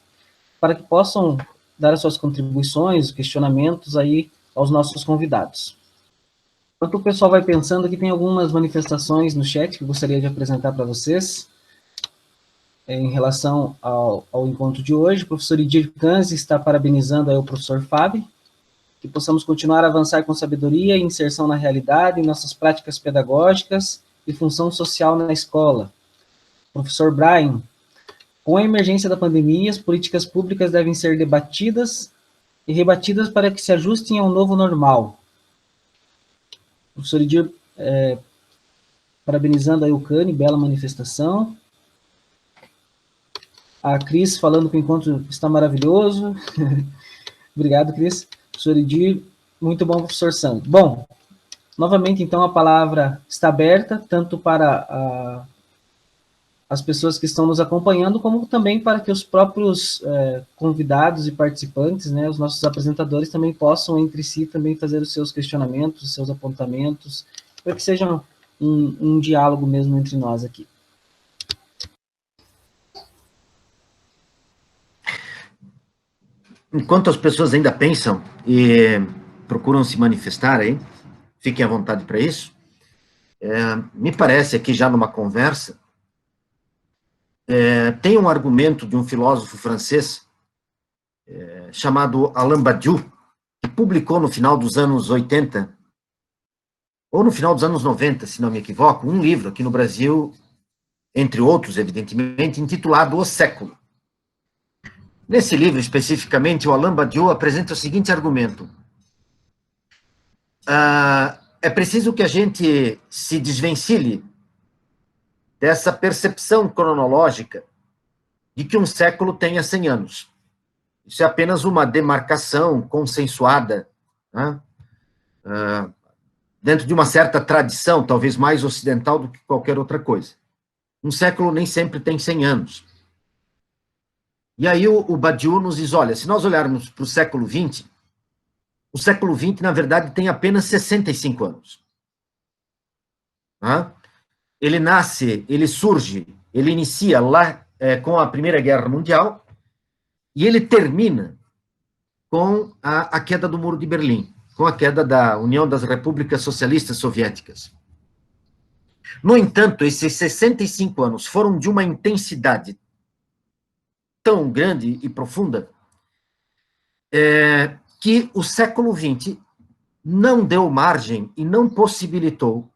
para que possam dar as suas contribuições, questionamentos aí aos nossos convidados. Enquanto o pessoal vai pensando, aqui tem algumas manifestações no chat que eu gostaria de apresentar para vocês, em relação ao encontro de hoje. O professor Idir Kanzi está parabenizando aí o professor Fábio, que possamos continuar a avançar com sabedoria e inserção na realidade, em nossas práticas pedagógicas e função social na escola. Professor Brian, com a emergência da pandemia, as políticas públicas devem ser debatidas e rebatidas para que se ajustem ao novo normal. Professor Idir, parabenizando aí o Cani, bela manifestação. A Cris falando que o encontro está maravilhoso. Obrigado, Cris. Professor Idir, muito bom, professor Sandro. Bom, novamente, então, a palavra está aberta, tanto para as pessoas que estão nos acompanhando, como também para que os próprios convidados e participantes, né, os nossos apresentadores, também possam, entre si, também fazer os seus questionamentos, os seus apontamentos, para que seja um diálogo mesmo entre nós aqui. Enquanto as pessoas ainda pensam e procuram se manifestar aí, fiquem à vontade para isso, me parece aqui já numa conversa, tem um argumento de um filósofo francês chamado Alain Badiou, que publicou no final dos anos 80, ou no final dos anos 90, se não me equivoco, um livro aqui no Brasil, entre outros, evidentemente, intitulado O Século. Nesse livro, especificamente, o Alain Badiou apresenta o seguinte argumento. É preciso que a gente se desvencilhe dessa percepção cronológica de que um século tenha 100 anos. Isso é apenas uma demarcação consensuada, né, dentro de uma certa tradição, talvez mais ocidental do que qualquer outra coisa. Um século nem sempre tem 100 anos. E aí o Badiou nos diz, olha, se nós olharmos para o século XX, o século XX, na verdade, tem apenas 65 anos. Ele nasce, ele surge, ele inicia lá com a Primeira Guerra Mundial e ele termina com a queda do Muro de Berlim, com a queda da União das Repúblicas Socialistas Soviéticas. No entanto, esses 65 anos foram de uma intensidade tão grande e profunda, que o século XX não deu margem e não possibilitou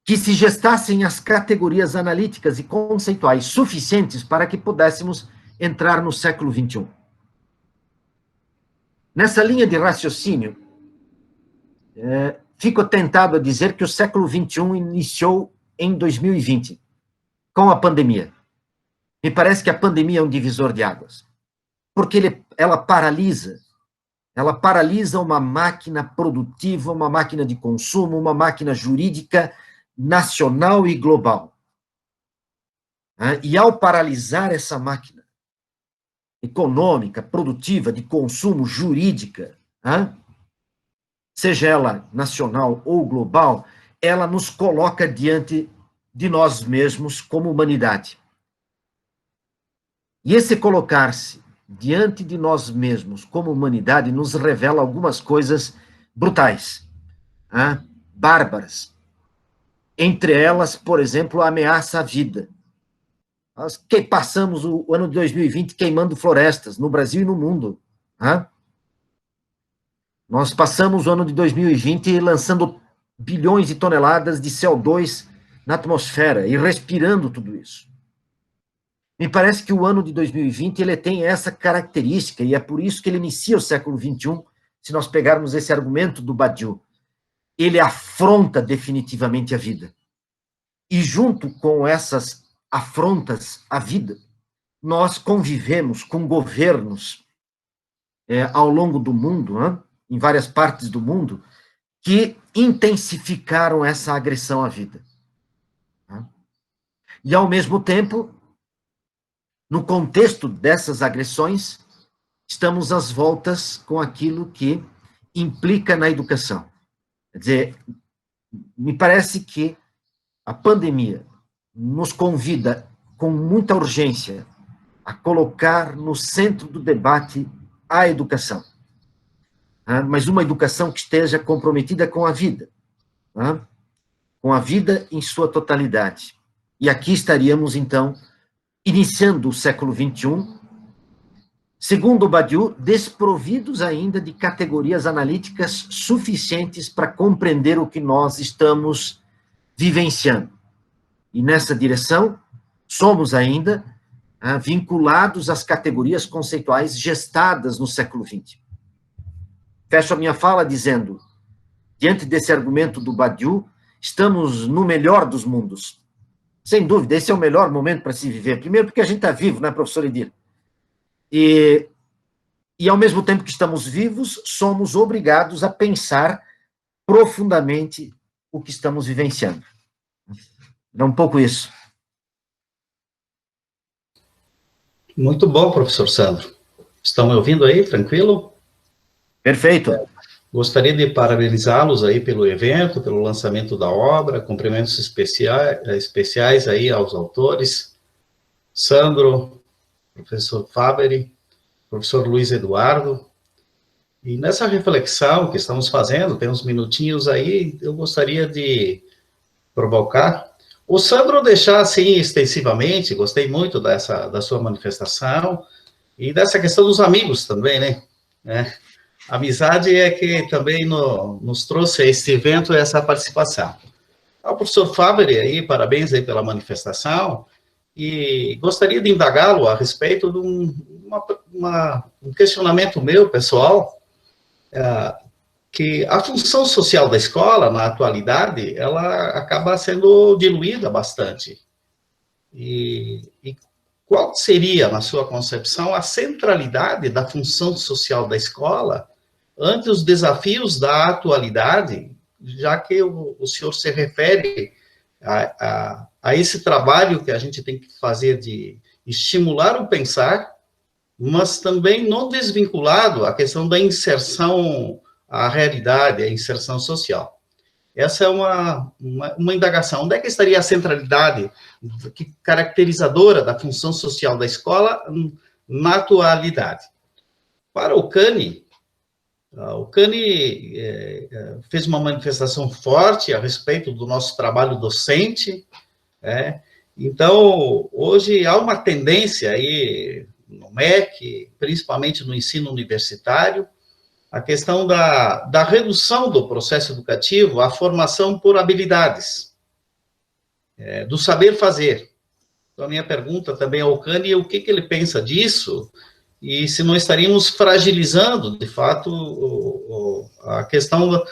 que se gestassem as categorias analíticas e conceituais suficientes para que pudéssemos entrar no século XXI. Nessa linha de raciocínio, fico tentado a dizer que o século XXI iniciou em 2020, com a pandemia. Me parece que a pandemia é um divisor de águas, porque ela paralisa uma máquina produtiva, uma máquina de consumo, uma máquina jurídica nacional e global. E ao paralisar essa máquina econômica, produtiva, de consumo, jurídica, seja ela nacional ou global, ela nos coloca diante de nós mesmos como humanidade. E esse colocar-se diante de nós mesmos como humanidade nos revela algumas coisas brutais, bárbaras. Entre elas, por exemplo, a ameaça à vida. Nós que passamos o ano de 2020 queimando florestas no Brasil e no mundo. Nós passamos o ano de 2020 lançando bilhões de toneladas de CO2 na atmosfera e respirando tudo isso. Me parece que o ano de 2020 ele tem essa característica, e é por isso que ele inicia o século XXI, se nós pegarmos esse argumento do Badiou. Ele afronta definitivamente a vida. E junto com essas afrontas à vida, nós convivemos com governos ao longo do mundo, em várias partes do mundo, que intensificaram essa agressão à vida. E, ao mesmo tempo, no contexto dessas agressões, estamos às voltas com aquilo que implica na educação. Quer dizer, me parece que a pandemia nos convida com muita urgência a colocar no centro do debate a educação. Mas uma educação que esteja comprometida com a vida. Com a vida em sua totalidade. E aqui estaríamos, então, iniciando o século XXI, segundo o Badiou, desprovidos ainda de categorias analíticas suficientes para compreender o que nós estamos vivenciando. E nessa direção, somos ainda vinculados às categorias conceituais gestadas no século XX. Fecho a minha fala dizendo, diante desse argumento do Badiou, estamos no melhor dos mundos. Sem dúvida, esse é o melhor momento para se viver. Primeiro porque a gente está vivo, né, professor Edir? E ao mesmo tempo que estamos vivos, somos obrigados a pensar profundamente o que estamos vivenciando. É um pouco isso. Muito bom, professor Sandro. Estão me ouvindo aí, tranquilo? Perfeito. Gostaria de parabenizá-los aí pelo evento, pelo lançamento da obra, cumprimentos especiais aí aos autores, Sandro, professor Faberi, professor Luiz Eduardo. E nessa reflexão que estamos fazendo, tem uns minutinhos aí, eu gostaria de provocar. O Sandro deixar assim extensivamente, gostei muito da sua manifestação, e dessa questão dos amigos também, né? A amizade é que também nos trouxe a este evento essa participação. Ao professor Faberi, aí, parabéns aí pela manifestação, e gostaria de indagá-lo a respeito de um questionamento meu, pessoal, que a função social da escola, na atualidade, ela acaba sendo diluída bastante. E qual seria, na sua concepção, a centralidade da função social da escola ante os desafios da atualidade, já que o senhor se refere a esse trabalho que a gente tem que fazer de estimular o pensar, mas também não desvinculado à questão da inserção à realidade, a inserção social. Essa é uma indagação. Onde é que estaria a centralidade caracterizadora da função social da escola na atualidade? Para o CANI fez uma manifestação forte a respeito do nosso trabalho docente. Então, hoje há uma tendência aí no MEC, principalmente no ensino universitário, a questão da redução do processo educativo à formação por habilidades, do saber fazer. Então, a minha pergunta também ao CANI é o que ele pensa disso, e se não estaríamos fragilizando, de fato, a questão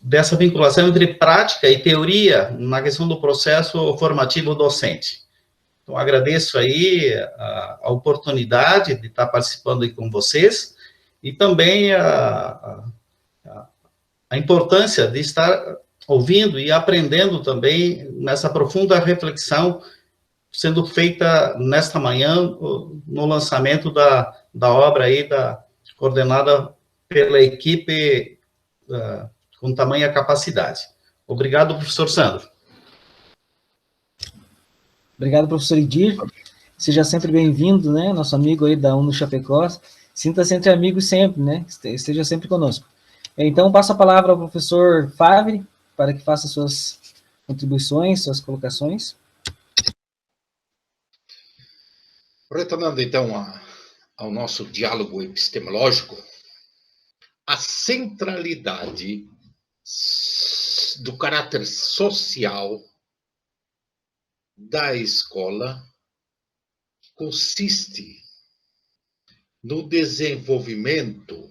dessa vinculação entre prática e teoria na questão do processo formativo docente. Então, agradeço aí a oportunidade de estar participando aí com vocês, e também a importância de estar ouvindo e aprendendo também nessa profunda reflexão sendo feita nesta manhã no lançamento da obra aí, coordenada pela equipe com tamanha capacidade. Obrigado, professor Sandro. Obrigado, professor Idir. Seja sempre bem-vindo, né? Nosso amigo aí da UNO Chapecó. Sinta-se entre amigos sempre, né? Esteja sempre conosco. Então, passo a palavra ao professor Favre para que faça suas contribuições, suas colocações. Retornando, então, ao nosso diálogo epistemológico, a centralidade do caráter social da escola consiste no desenvolvimento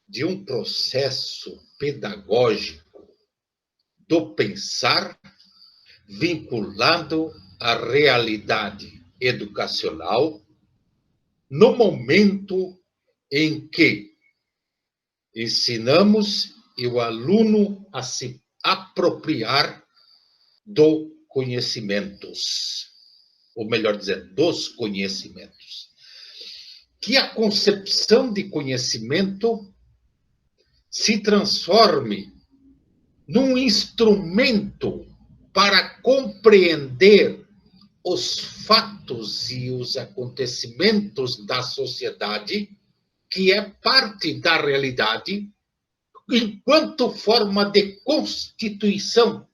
de um processo pedagógico do pensar vinculado à realidade educacional no momento em que ensinamos e o aluno a se apropriar do conhecimentos, ou melhor dizendo, dos conhecimentos. Que a concepção de conhecimento se transforme num instrumento para compreender os fatos e os acontecimentos da sociedade, que é parte da realidade, enquanto forma de constituição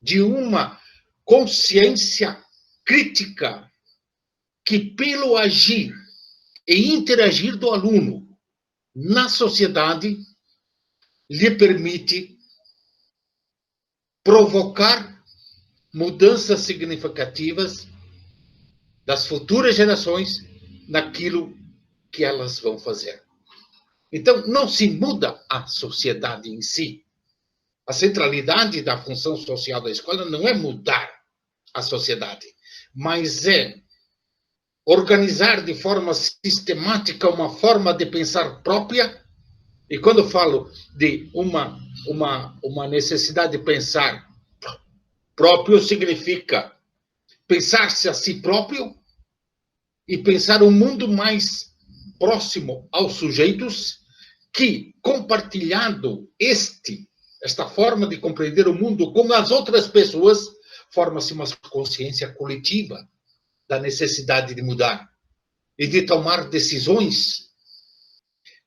de uma consciência crítica que, pelo agir e interagir do aluno na sociedade, lhe permite provocar mudanças significativas das futuras gerações naquilo que elas vão fazer. Então, não se muda a sociedade em si. A centralidade da função social da escola não é mudar a sociedade, mas é organizar de forma sistemática uma forma de pensar própria. E quando eu falo de uma necessidade de pensar próprio, significa pensar-se a si próprio e pensar um mundo mais próximo aos sujeitos que, compartilhando esta forma de compreender o mundo com as outras pessoas, forma-se uma consciência coletiva da necessidade de mudar e de tomar decisões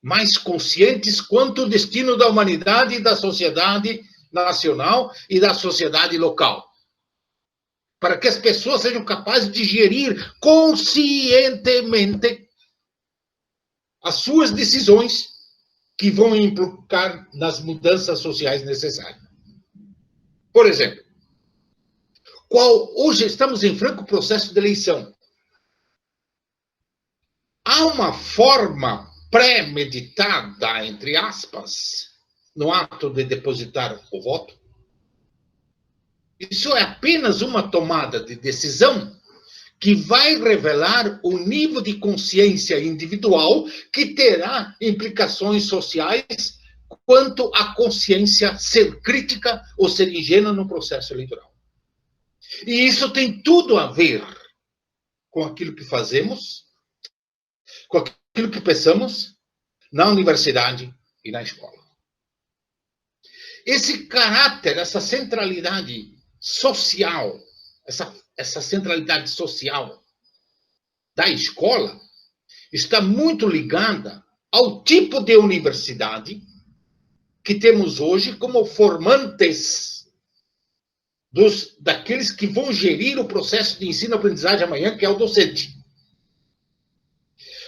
mais conscientes quanto ao destino da humanidade e da sociedade nacional e da sociedade local. Para que as pessoas sejam capazes de gerir conscientemente as suas decisões que vão implicar nas mudanças sociais necessárias. Por exemplo, hoje estamos em franco processo de eleição. Há uma forma pré-meditada, entre aspas, no ato de depositar o voto? Isso é apenas uma tomada de decisão que vai revelar o nível de consciência individual que terá implicações sociais quanto à consciência ser crítica ou ser ingênua no processo eleitoral. E isso tem tudo a ver com aquilo que fazemos, com aquilo que pensamos na universidade e na escola. Esse caráter, essa centralidade social, essa centralidade social da escola está muito ligada ao tipo de universidade que temos hoje como formantes daqueles que vão gerir o processo de ensino-aprendizagem amanhã, que é o docente.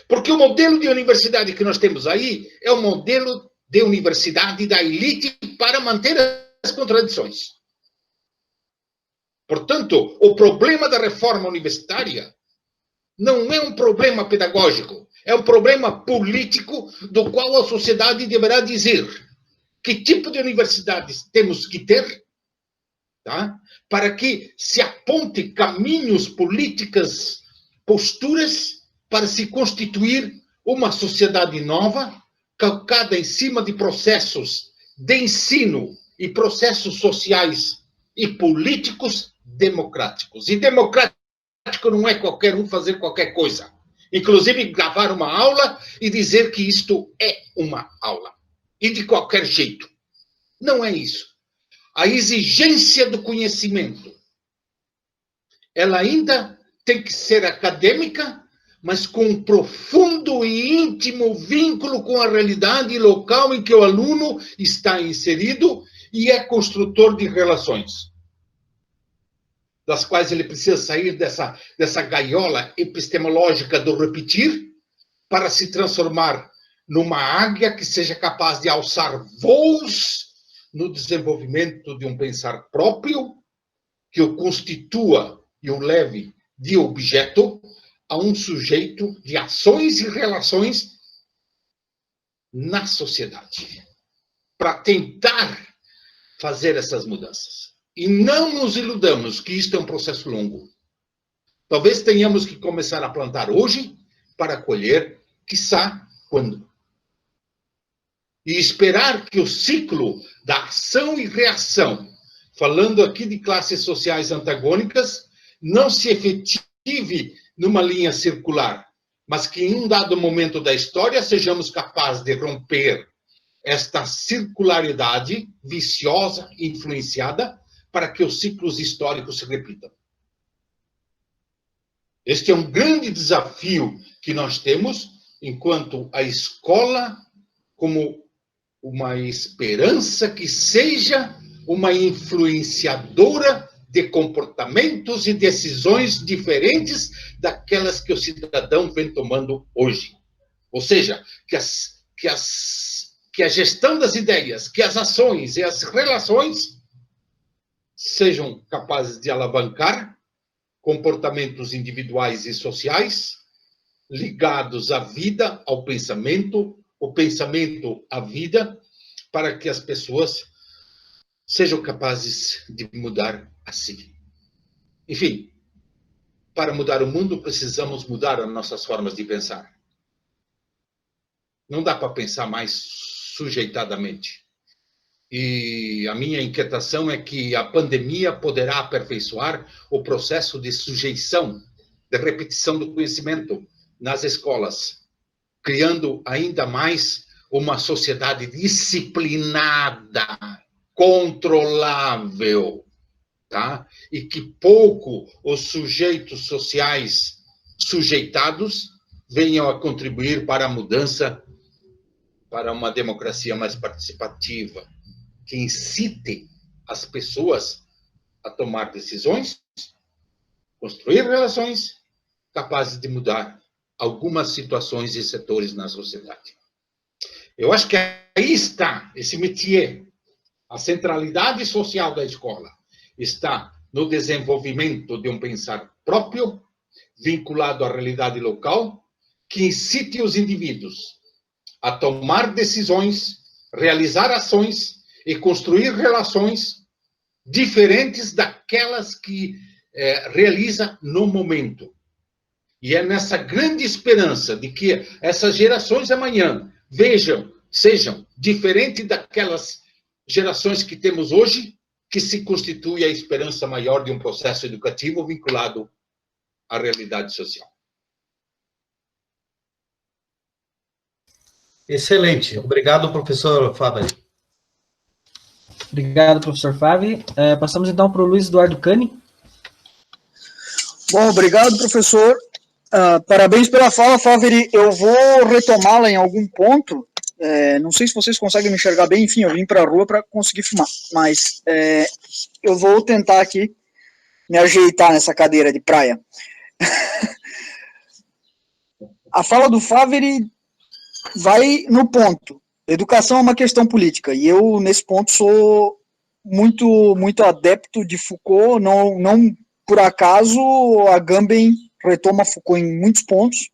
Porque o modelo de universidade que nós temos aí é o modelo de universidade da elite para manter as contradições. Portanto, o problema da reforma universitária Não é um problema pedagógico, é um problema político do qual a sociedade deverá dizer que tipo de universidades temos que ter, tá? Para que se aponte caminhos, políticas, posturas para se constituir uma sociedade nova, calcada em cima de processos de ensino e processos sociais e políticos democráticos. E democrático não é qualquer um fazer qualquer coisa. Inclusive, gravar uma aula e dizer que isto é uma aula. E de qualquer jeito. Não é isso. A exigência do conhecimento, ela ainda tem que ser acadêmica, mas com um profundo e íntimo vínculo com a realidade local em que o aluno está inserido e é construtor de relações, das quais ele precisa sair dessa gaiola epistemológica do repetir para se transformar numa águia que seja capaz de alçar voos no desenvolvimento de um pensar próprio, que o constitua e o leve de objeto a um sujeito de ações e relações na sociedade, para tentar fazer essas mudanças. E não nos iludamos que isto é um processo longo. Talvez tenhamos que começar a plantar hoje para colher, quiçá, quando? E esperar que o ciclo da ação e reação, falando aqui de classes sociais antagônicas, não se efetive numa linha circular, mas que em um dado momento da história sejamos capazes de romper esta circularidade viciosa, influenciada, para que os ciclos históricos se repitam. Este é um grande desafio que nós temos, enquanto a escola, como uma esperança que seja uma influenciadora de comportamentos e decisões diferentes daquelas que o cidadão vem tomando hoje. Ou seja, que a gestão das ideias, que as ações e as relações sejam capazes de alavancar comportamentos individuais e sociais ligados à vida, ao pensamento, o pensamento à vida, para que as pessoas sejam capazes de mudar a si. Enfim, para mudar o mundo, precisamos mudar as nossas formas de pensar. Não dá para pensar mais sujeitadamente. E a minha inquietação é que a pandemia poderá aperfeiçoar o processo de sujeição, de repetição do conhecimento nas escolas, criando ainda mais uma sociedade disciplinada, controlável, tá? E que pouco os sujeitos sociais sujeitados venham a contribuir para a mudança, para uma democracia mais participativa, que incite as pessoas a tomar decisões, construir relações capazes de mudar algumas situações e setores na sociedade. Eu acho que aí está esse métier. A centralidade social da escola está no desenvolvimento de um pensar próprio, vinculado à realidade local, que incite os indivíduos a tomar decisões, realizar ações e construir relações diferentes daquelas que realiza no momento. E é nessa grande esperança de que essas gerações amanhã sejam diferentes daquelas gerações que temos hoje, que se constitui a esperança maior de um processo educativo vinculado à realidade social. Excelente. Obrigado, professor Fábio. Obrigado, professor Fábio. Passamos então para o Luiz Eduardo Cani. Bom, obrigado, professor. Parabéns pela fala, Fáveri. Eu vou retomá-la em algum ponto. Não sei se vocês conseguem me enxergar bem. Enfim, eu vim para a rua para conseguir filmar. Mas eu vou tentar aqui me ajeitar nessa cadeira de praia. A fala do Fáveri vai no ponto. Educação é uma questão política. E eu, nesse ponto, sou muito adepto de Foucault. Não por acaso, Agamben retoma Foucault em muitos pontos,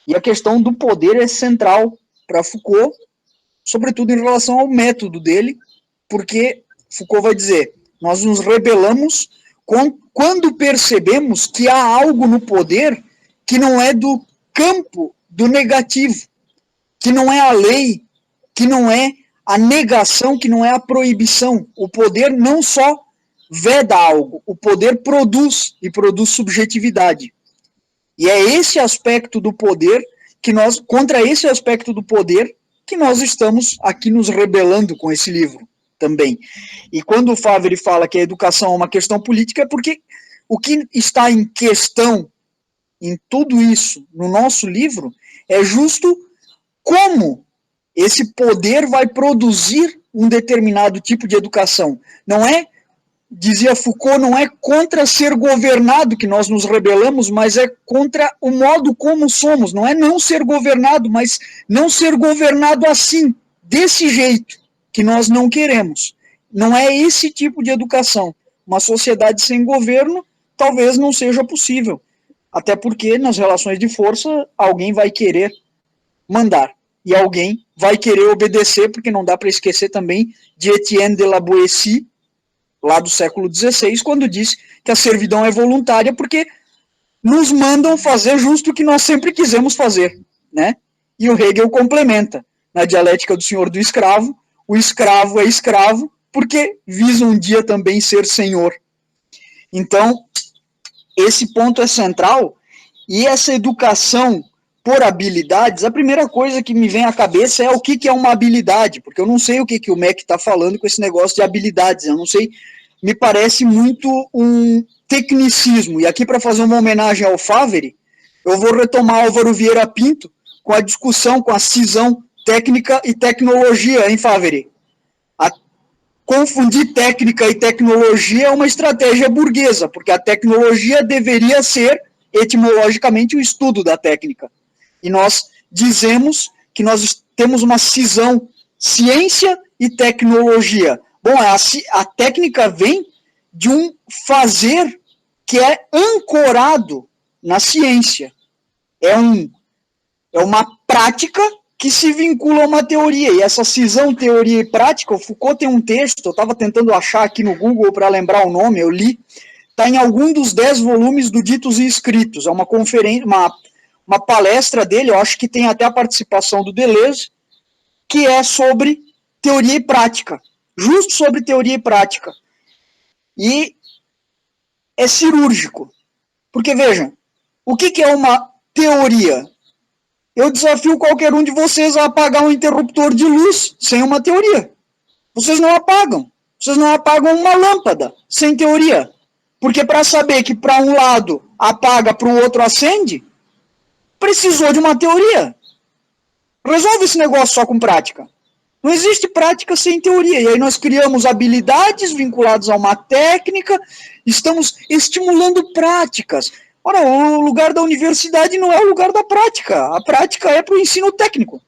e a questão do poder é central para Foucault, sobretudo em relação ao método dele, porque Foucault vai dizer, nós nos rebelamos quando percebemos que há algo no poder que não é do campo do negativo, que não é a lei, que não é a negação, que não é a proibição. O poder não só veda algo, o poder produz, e produz subjetividade. E é esse aspecto do poder que nós, contra esse aspecto do poder, que nós estamos aqui nos rebelando com esse livro também. E quando o Favre fala que a educação é uma questão política, é porque o que está em questão em tudo isso, no nosso livro, é justo como esse poder vai produzir um determinado tipo de educação. Não é, dizia Foucault, não é contra ser governado que nós nos rebelamos, mas é contra o modo como somos. Não é não ser governado, mas não ser governado assim, desse jeito, que nós não queremos. Não é esse tipo de educação. Uma sociedade sem governo talvez não seja possível. Até porque nas relações de força alguém vai querer mandar. E alguém vai querer obedecer, porque não dá para esquecer também de Etienne de la Boétie, lá do século XVI, quando diz que a servidão é voluntária, porque nos mandam fazer justo o que nós sempre quisemos fazer, né? E o Hegel complementa, na dialética do senhor do escravo, o escravo é escravo, porque visa um dia também ser senhor. Então, esse ponto é central, e essa educação por habilidades, a primeira coisa que me vem à cabeça é o que é uma habilidade, porque eu não sei o que o MEC está falando com esse negócio de habilidades, eu não sei, me parece muito um tecnicismo, e aqui para fazer uma homenagem ao Favre, eu vou retomar Álvaro Vieira Pinto com a discussão, com a cisão técnica e tecnologia, hein, Favre? Confundir técnica e tecnologia é uma estratégia burguesa, porque a tecnologia deveria ser, etimologicamente, o estudo da técnica. E nós dizemos que nós temos uma cisão ciência e tecnologia. Bom, a técnica vem de um fazer que é ancorado na ciência. É uma prática que se vincula a uma teoria, e essa cisão teoria e prática, o Foucault tem um texto, eu estava tentando achar aqui no Google para lembrar o nome, eu li, está em algum dos 10 volumes do Ditos e Escritos, é uma conferência, uma palestra dele, eu acho que tem até a participação do Deleuze, que é sobre teoria e prática, justo sobre teoria e prática, e é cirúrgico, porque vejam, o que é uma teoria? Eu desafio qualquer um de vocês a apagar um interruptor de luz sem uma teoria. Vocês não apagam. Vocês não apagam uma lâmpada sem teoria. Porque para saber que para um lado apaga, para o outro acende, precisou de uma teoria. Resolve esse negócio só com prática. Não existe prática sem teoria. E aí nós criamos habilidades vinculadas a uma técnica, estamos estimulando práticas. Ora, o lugar da universidade não é o lugar da prática. A prática é para o ensino técnico.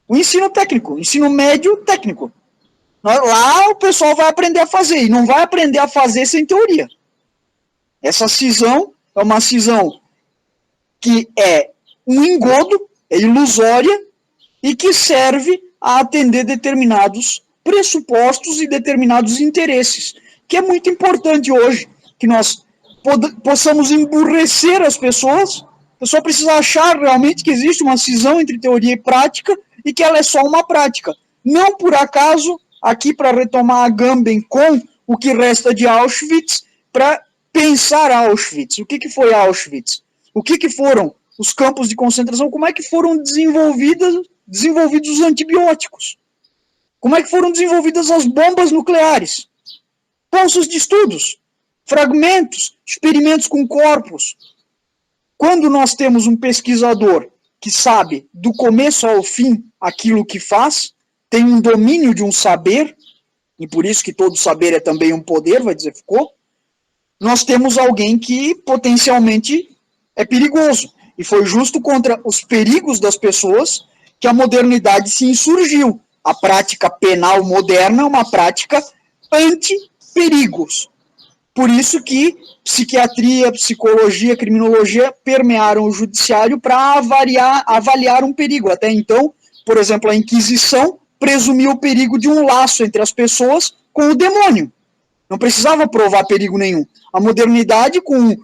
O ensino técnico, ensino médio técnico. Lá o pessoal vai aprender a fazer, e não vai aprender a fazer sem teoria. Essa cisão é uma cisão que é um engodo, é ilusória, e que serve a atender determinados pressupostos e determinados interesses, que é muito importante hoje, que nós possamos emburrecer as pessoas. A pessoa precisa achar realmente que existe uma cisão entre teoria e prática e que ela é só uma prática. Não por acaso, aqui para retomar a Agamben com o que resta de Auschwitz, para pensar Auschwitz. O que foi Auschwitz? O que foram os campos de concentração? Como é que foram desenvolvidos os antibióticos? Como é que foram desenvolvidas as bombas nucleares? Bolsas de estudos, fragmentos, experimentos com corpos. Quando nós temos um pesquisador que sabe do começo ao fim aquilo que faz, tem um domínio de um saber, e por isso que todo saber é também um poder, vai dizer Foucault, nós temos alguém que potencialmente é perigoso. E foi justo contra os perigos das pessoas que a modernidade se insurgiu. A prática penal moderna é uma prática anti-perigos. Por isso que psiquiatria, psicologia, criminologia permearam o judiciário para avaliar um perigo. Até então, por exemplo, a Inquisição presumiu o perigo de um laço entre as pessoas com o demônio. Não precisava provar perigo nenhum. A modernidade, com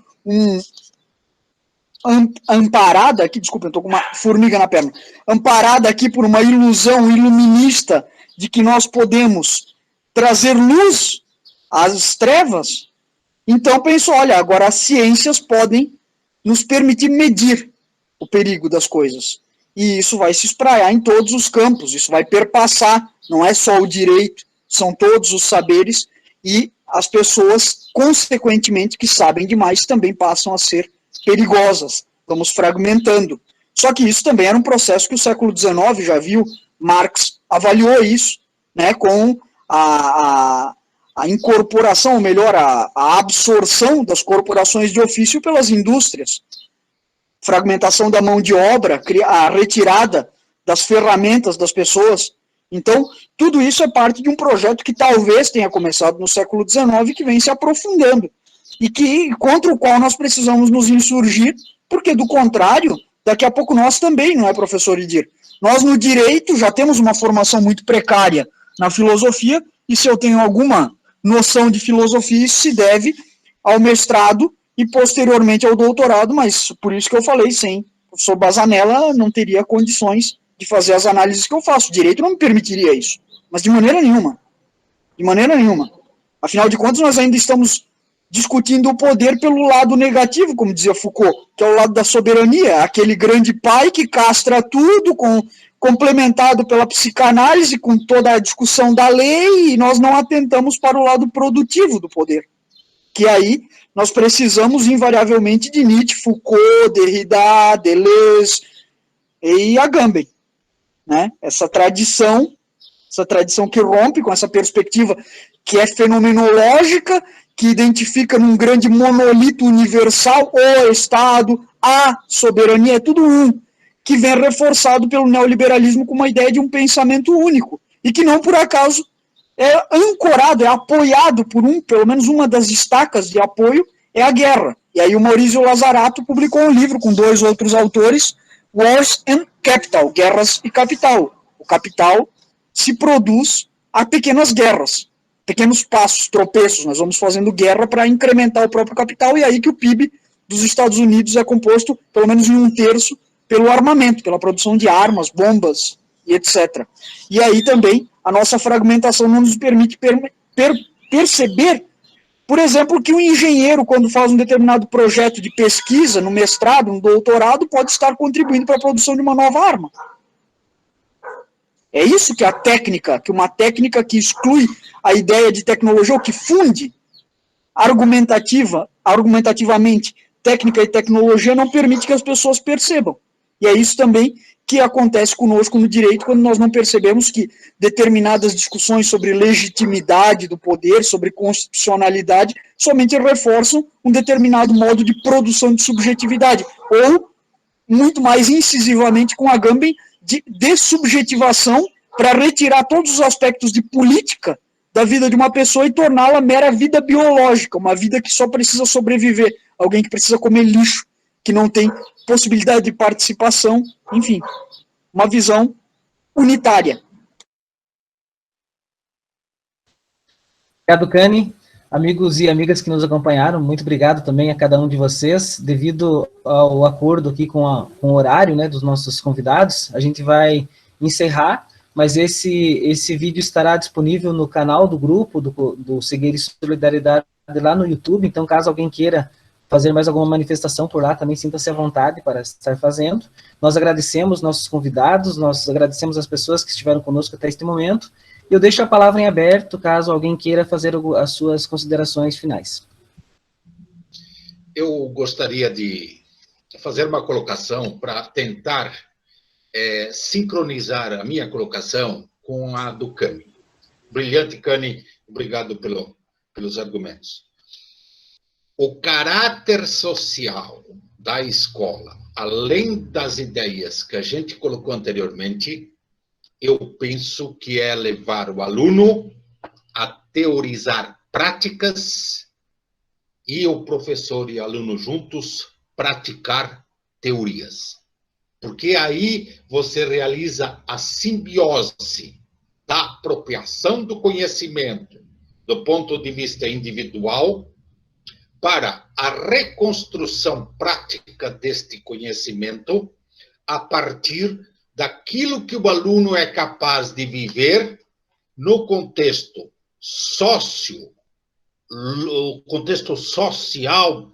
amparada aqui, desculpa, eu estou com uma formiga na perna, amparada aqui por uma ilusão iluminista de que nós podemos trazer luz às trevas, então pensou, olha, agora as ciências podem nos permitir medir o perigo das coisas. E isso vai se espraiar em todos os campos, isso vai perpassar, não é só o direito, são todos os saberes, e as pessoas, consequentemente, que sabem demais, também passam a ser perigosas. Vamos fragmentando. Só que isso também era um processo que o século XIX já viu, Marx avaliou isso, né, com a incorporação, ou melhor, a absorção das corporações de ofício pelas indústrias, fragmentação da mão de obra, a retirada das ferramentas das pessoas. Então, tudo isso é parte de um projeto que talvez tenha começado no século XIX, que vem se aprofundando, e que, contra o qual nós precisamos nos insurgir, porque, do contrário, daqui a pouco nós também, não é, professor Idir? Nós, no direito, já temos uma formação muito precária na filosofia, e se eu tenho alguma noção de filosofia, isso se deve ao mestrado e, posteriormente, ao doutorado, mas por isso que eu falei, sem o professor Bazanella não teria condições de fazer as análises que eu faço. O direito não me permitiria isso, mas de maneira nenhuma. De maneira nenhuma. Afinal de contas, nós ainda estamos discutindo o poder pelo lado negativo, como dizia Foucault, que é o lado da soberania, aquele grande pai que castra tudo, complementado pela psicanálise, com toda a discussão da lei, e nós não atentamos para o lado produtivo do poder. Que aí nós precisamos invariavelmente de Nietzsche, Foucault, Derrida, Deleuze e Agamben. Né? Essa tradição que rompe com essa perspectiva que é fenomenológica, que identifica num grande monolito universal o Estado, a soberania, é tudo um, que vem reforçado pelo neoliberalismo com uma ideia de um pensamento único, e que não por acaso é ancorado, é apoiado por pelo menos uma das estacas de apoio, é a guerra. E aí o Maurizio Lazarato publicou um livro com 2 outros autores, Wars and Capital, Guerras e Capital. O capital se produz a pequenas guerras, pequenos passos, tropeços. Nós vamos fazendo guerra para incrementar o próprio capital, e aí que o PIB dos Estados Unidos é composto, pelo menos em 1/3, pelo armamento, pela produção de armas, bombas e etc. E aí também a nossa fragmentação não nos permite perceber, por exemplo, que o engenheiro, quando faz um determinado projeto de pesquisa, no mestrado, no doutorado, pode estar contribuindo para a produção de uma nova arma. É isso que que uma técnica que exclui a ideia de tecnologia, ou que funde argumentativamente técnica e tecnologia, não permite que as pessoas percebam. E é isso também que acontece conosco no direito, quando nós não percebemos que determinadas discussões sobre legitimidade do poder, sobre constitucionalidade, somente reforçam um determinado modo de produção de subjetividade, ou, muito mais incisivamente com Agamben, de dessubjetivação, para retirar todos os aspectos de política da vida de uma pessoa e torná-la mera vida biológica, uma vida que só precisa sobreviver, alguém que precisa comer lixo, que não tem possibilidade de participação, enfim, uma visão unitária. Obrigado, Cani. Amigos e amigas que nos acompanharam, muito obrigado também a cada um de vocês. Devido ao acordo aqui com o horário, né, dos nossos convidados, a gente vai encerrar, mas esse vídeo estará disponível no canal do grupo, do Cegueira e Solidariedade, lá no YouTube. Então, caso alguém queira fazer mais alguma manifestação por lá, também sinta-se à vontade para estar fazendo. Nós agradecemos nossos convidados, nós agradecemos as pessoas que estiveram conosco até este momento. Eu deixo a palavra em aberto, caso alguém queira fazer as suas considerações finais. Eu gostaria de fazer uma colocação para tentar sincronizar a minha colocação com a do Cani. Brilhante, Cani, obrigado pelos argumentos. O caráter social da escola, além das ideias que a gente colocou anteriormente, eu penso que é levar o aluno a teorizar práticas e o professor e aluno juntos praticar teorias. Porque aí você realiza a simbiose da apropriação do conhecimento do ponto de vista individual para a reconstrução prática deste conhecimento a partir daquilo que o aluno é capaz de viver no contexto social,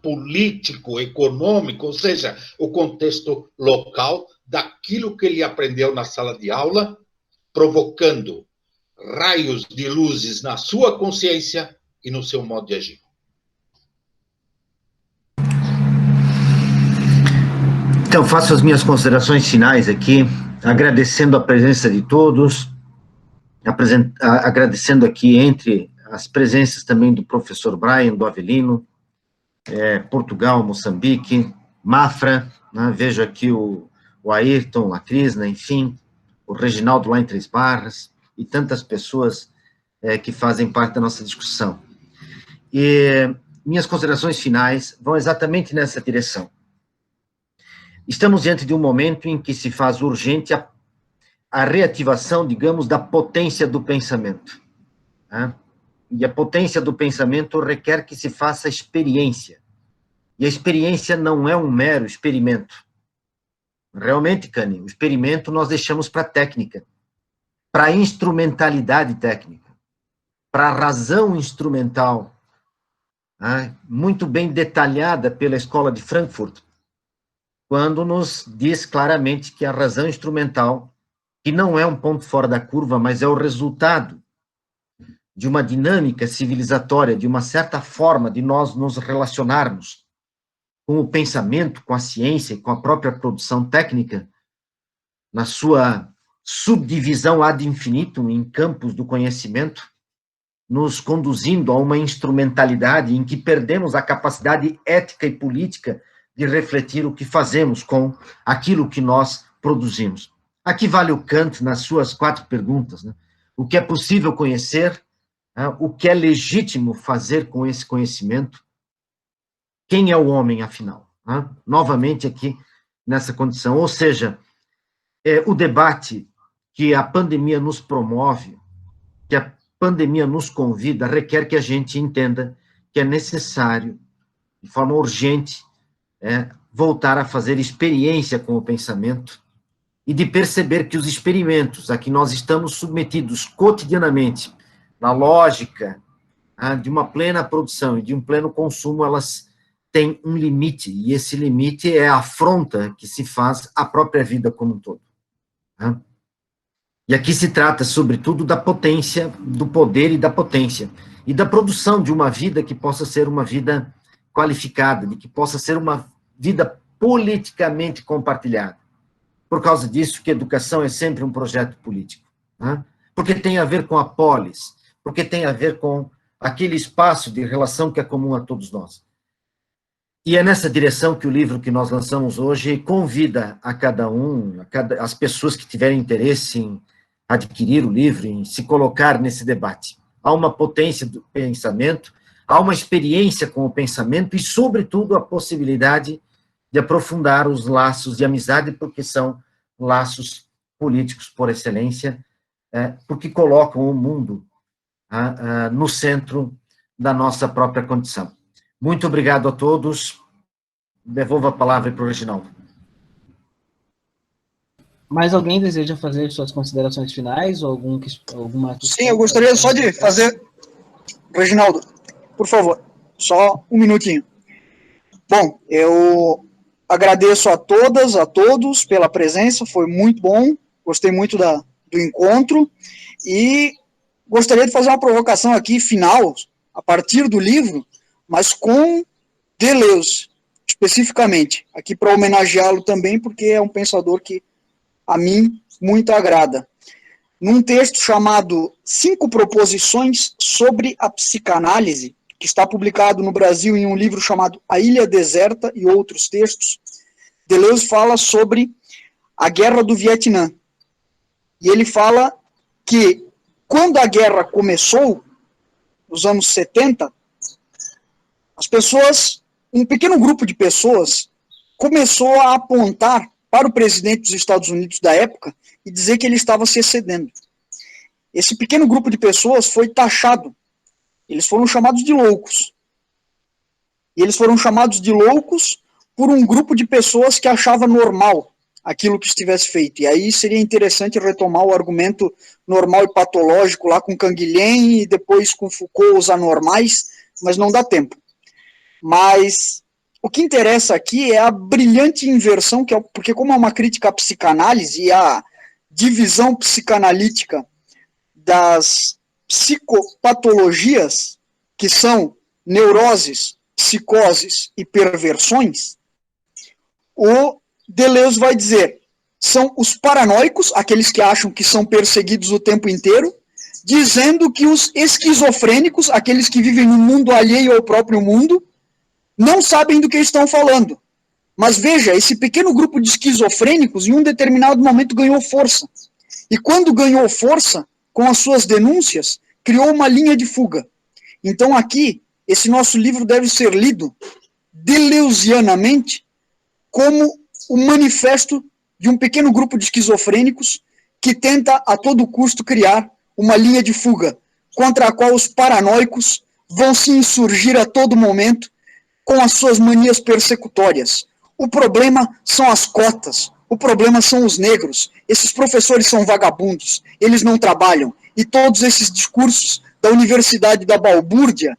político, econômico, ou seja, o contexto local daquilo que ele aprendeu na sala de aula, provocando raios de luzes na sua consciência e no seu modo de agir. Então, faço as minhas considerações finais aqui, agradecendo a presença de todos, agradecendo aqui entre as presenças também do professor Brian, do Avelino, Portugal, Moçambique, Mafra, né, vejo aqui o Ayrton, a Crisna, enfim, o Reginaldo lá em Três Barras, e tantas pessoas que fazem parte da nossa discussão. E minhas considerações finais vão exatamente nessa direção. Estamos diante de um momento em que se faz urgente a reativação, digamos, da potência do pensamento. Né? E a potência do pensamento requer que se faça experiência. E a experiência não é um mero experimento. Realmente, Cani, o experimento nós deixamos para a técnica, para a instrumentalidade técnica, para a razão instrumental, né? Muito bem detalhada pela Escola de Frankfurt, quando nos diz claramente que a razão instrumental, que não é um ponto fora da curva, mas é o resultado de uma dinâmica civilizatória, de uma certa forma de nós nos relacionarmos com o pensamento, com a ciência e com a própria produção técnica, na sua subdivisão ad infinitum em campos do conhecimento, nos conduzindo a uma instrumentalidade em que perdemos a capacidade ética e política de refletir o que fazemos com aquilo que nós produzimos. Aqui vale o Kant nas suas 4 perguntas, né? O que é possível conhecer, né? O que é legítimo fazer com esse conhecimento, quem é o homem, afinal? Né? Novamente aqui nessa condição, ou seja, o debate que a pandemia nos promove, que a pandemia nos convida, requer que a gente entenda que é necessário, de forma urgente, voltar a fazer experiência com o pensamento e de perceber que os experimentos a que nós estamos submetidos cotidianamente, na lógica de uma plena produção e de um pleno consumo, elas têm um limite, e esse limite é a afronta que se faz à própria vida como um todo. E aqui se trata, sobretudo, da potência, do poder e da potência, e da produção de uma vida que possa ser uma vida qualificada, de que possa ser uma vida politicamente compartilhada. Por causa disso que a educação é sempre um projeto político, né? Porque tem a ver com a polis, porque tem a ver com aquele espaço de relação que é comum a todos nós. E é nessa direção que o livro que nós lançamos hoje convida a cada um, as pessoas que tiverem interesse em adquirir o livro, em se colocar nesse debate. Há uma potência do pensamento, há uma experiência com o pensamento e, sobretudo, a possibilidade de aprofundar os laços de amizade, porque são laços políticos por excelência, porque colocam o mundo no centro da nossa própria condição. Muito obrigado a todos. Devolvo a palavra para o Reginaldo. Mais alguém deseja fazer suas considerações finais ou alguma questão? Sim, eu gostaria só de fazer... Reginaldo, por favor, só um minutinho. Bom, eu agradeço a todas, a todos pela presença, foi muito bom, gostei muito do encontro, e gostaria de fazer uma provocação aqui, final, a partir do livro, mas com Deleuze, especificamente, aqui para homenageá-lo também, porque é um pensador que a mim muito agrada. Num texto chamado 5 Proposições sobre a Psicanálise, que está publicado no Brasil em um livro chamado A Ilha Deserta e Outros Textos, Deleuze fala sobre a Guerra do Vietnã. E ele fala que, quando a guerra começou, nos anos 70, As pessoas, um pequeno grupo de pessoas começou a apontar para o presidente dos Estados Unidos da época e dizer que ele estava se excedendo. Esse pequeno grupo de pessoas foi taxado. Eles foram chamados de loucos. E eles foram chamados de loucos por um grupo de pessoas que achava normal aquilo que estivesse feito. E aí seria interessante retomar o argumento normal e patológico lá com Canguilhem e depois com Foucault, os anormais, mas não dá tempo. Mas o que interessa aqui é a brilhante inversão, porque como é uma crítica à psicanálise e à divisão psicanalítica das psicopatologias, que são neuroses, psicoses e perversões, o Deleuze vai dizer, são os paranoicos, aqueles que acham que são perseguidos o tempo inteiro, dizendo que os esquizofrênicos, aqueles que vivem no mundo alheio ao próprio mundo, não sabem do que estão falando. Mas veja, esse pequeno grupo de esquizofrênicos, em um determinado momento, ganhou força. E quando ganhou força, com as suas denúncias, criou uma linha de fuga. Então aqui, esse nosso livro deve ser lido deleuzianamente como o manifesto de um pequeno grupo de esquizofrênicos que tenta a todo custo criar uma linha de fuga contra a qual os paranoicos vão se insurgir a todo momento com as suas manias persecutórias. O problema são as cotas, o problema são os negros, esses professores são vagabundos, eles não trabalham, e todos esses discursos da Universidade da Balbúrdia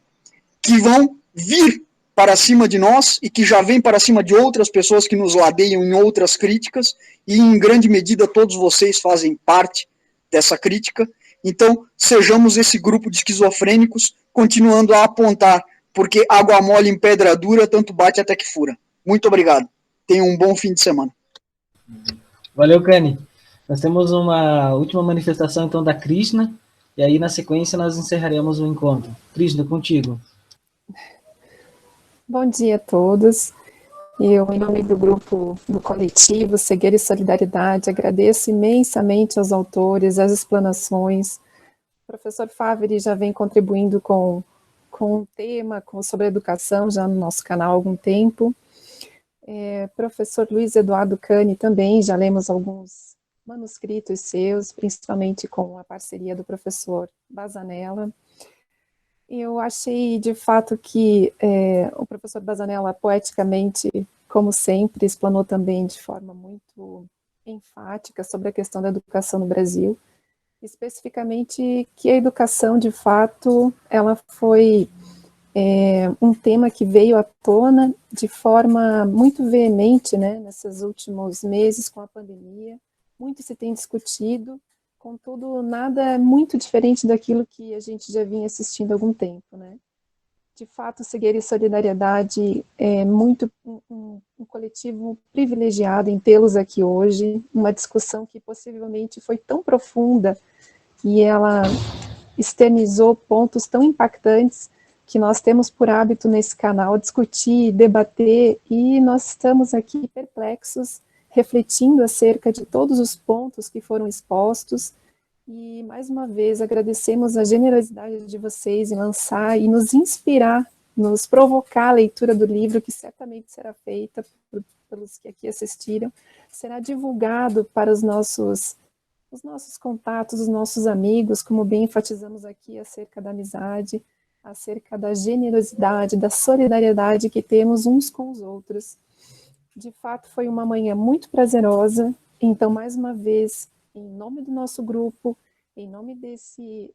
que vão vir para cima de nós e que já vêm para cima de outras pessoas que nos ladeiam em outras críticas, e em grande medida todos vocês fazem parte dessa crítica. Então, sejamos esse grupo de esquizofrênicos, continuando a apontar, porque água mole em pedra dura, tanto bate até que fura. Muito obrigado. Tenham um bom fim de semana. Valeu, Cani. Nós temos uma última manifestação, então, da Krishna, e aí, na sequência, nós encerraremos o encontro. Krishna, contigo. Bom dia a todos. Eu, em nome do grupo, do coletivo Cegueira e Solidariedade, agradeço imensamente aos autores, as explanações. O professor Faveri já vem contribuindo com um tema sobre educação já no nosso canal há algum tempo. Professor Luiz Eduardo Cani também, já lemos alguns manuscritos seus, principalmente com a parceria do professor Bazanella. Eu achei, de fato, que o professor Bazanella, poeticamente, como sempre, explanou também de forma muito enfática sobre a questão da educação no Brasil, especificamente que a educação, de fato, ela foi um tema que veio à tona de forma muito veemente, né, nesses últimos meses com a pandemia. Muito se tem discutido, contudo, nada é muito diferente daquilo que a gente já vinha assistindo há algum tempo, né? De fato, Cegueira e Solidariedade é muito um coletivo privilegiado em tê-los aqui hoje, uma discussão que possivelmente foi tão profunda e ela externizou pontos tão impactantes que nós temos por hábito nesse canal discutir, debater, e nós estamos aqui perplexos, refletindo acerca de todos os pontos que foram expostos, e mais uma vez agradecemos a generosidade de vocês em lançar e nos inspirar, nos provocar a leitura do livro, que certamente será feita pelos que aqui assistiram, será divulgado para os nossos contatos, os nossos amigos, como bem enfatizamos aqui acerca da amizade, acerca da generosidade, da solidariedade que temos uns com os outros. De fato, foi uma manhã muito prazerosa, então, mais uma vez, em nome do nosso grupo, em nome desse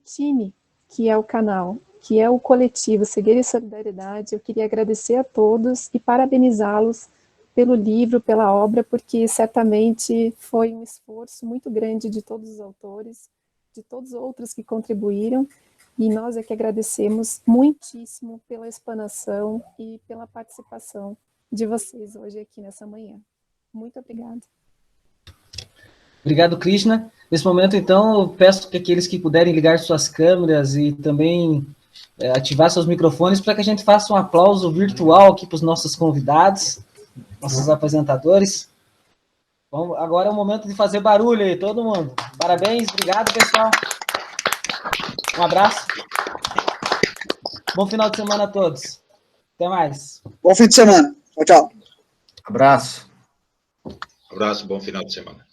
time que é o canal, que é o coletivo Cegueira e Solidariedade, eu queria agradecer a todos e parabenizá-los pelo livro, pela obra, porque certamente foi um esforço muito grande de todos os autores, de todos os outros que contribuíram, e nós é que agradecemos muitíssimo pela explanação e pela participação de vocês hoje aqui nessa manhã. Muito obrigada. Obrigado, Krishna. Nesse momento, então, eu peço que aqueles que puderem ligar suas câmeras e também ativar seus microfones para que a gente faça um aplauso virtual aqui para os nossos convidados, nossos apresentadores. Bom, agora é o momento de fazer barulho aí, todo mundo. Parabéns, obrigado, pessoal. Um abraço. Bom final de semana a todos. Até mais. Bom fim de semana. Tchau, tchau. Abraço. Abraço, bom final de semana.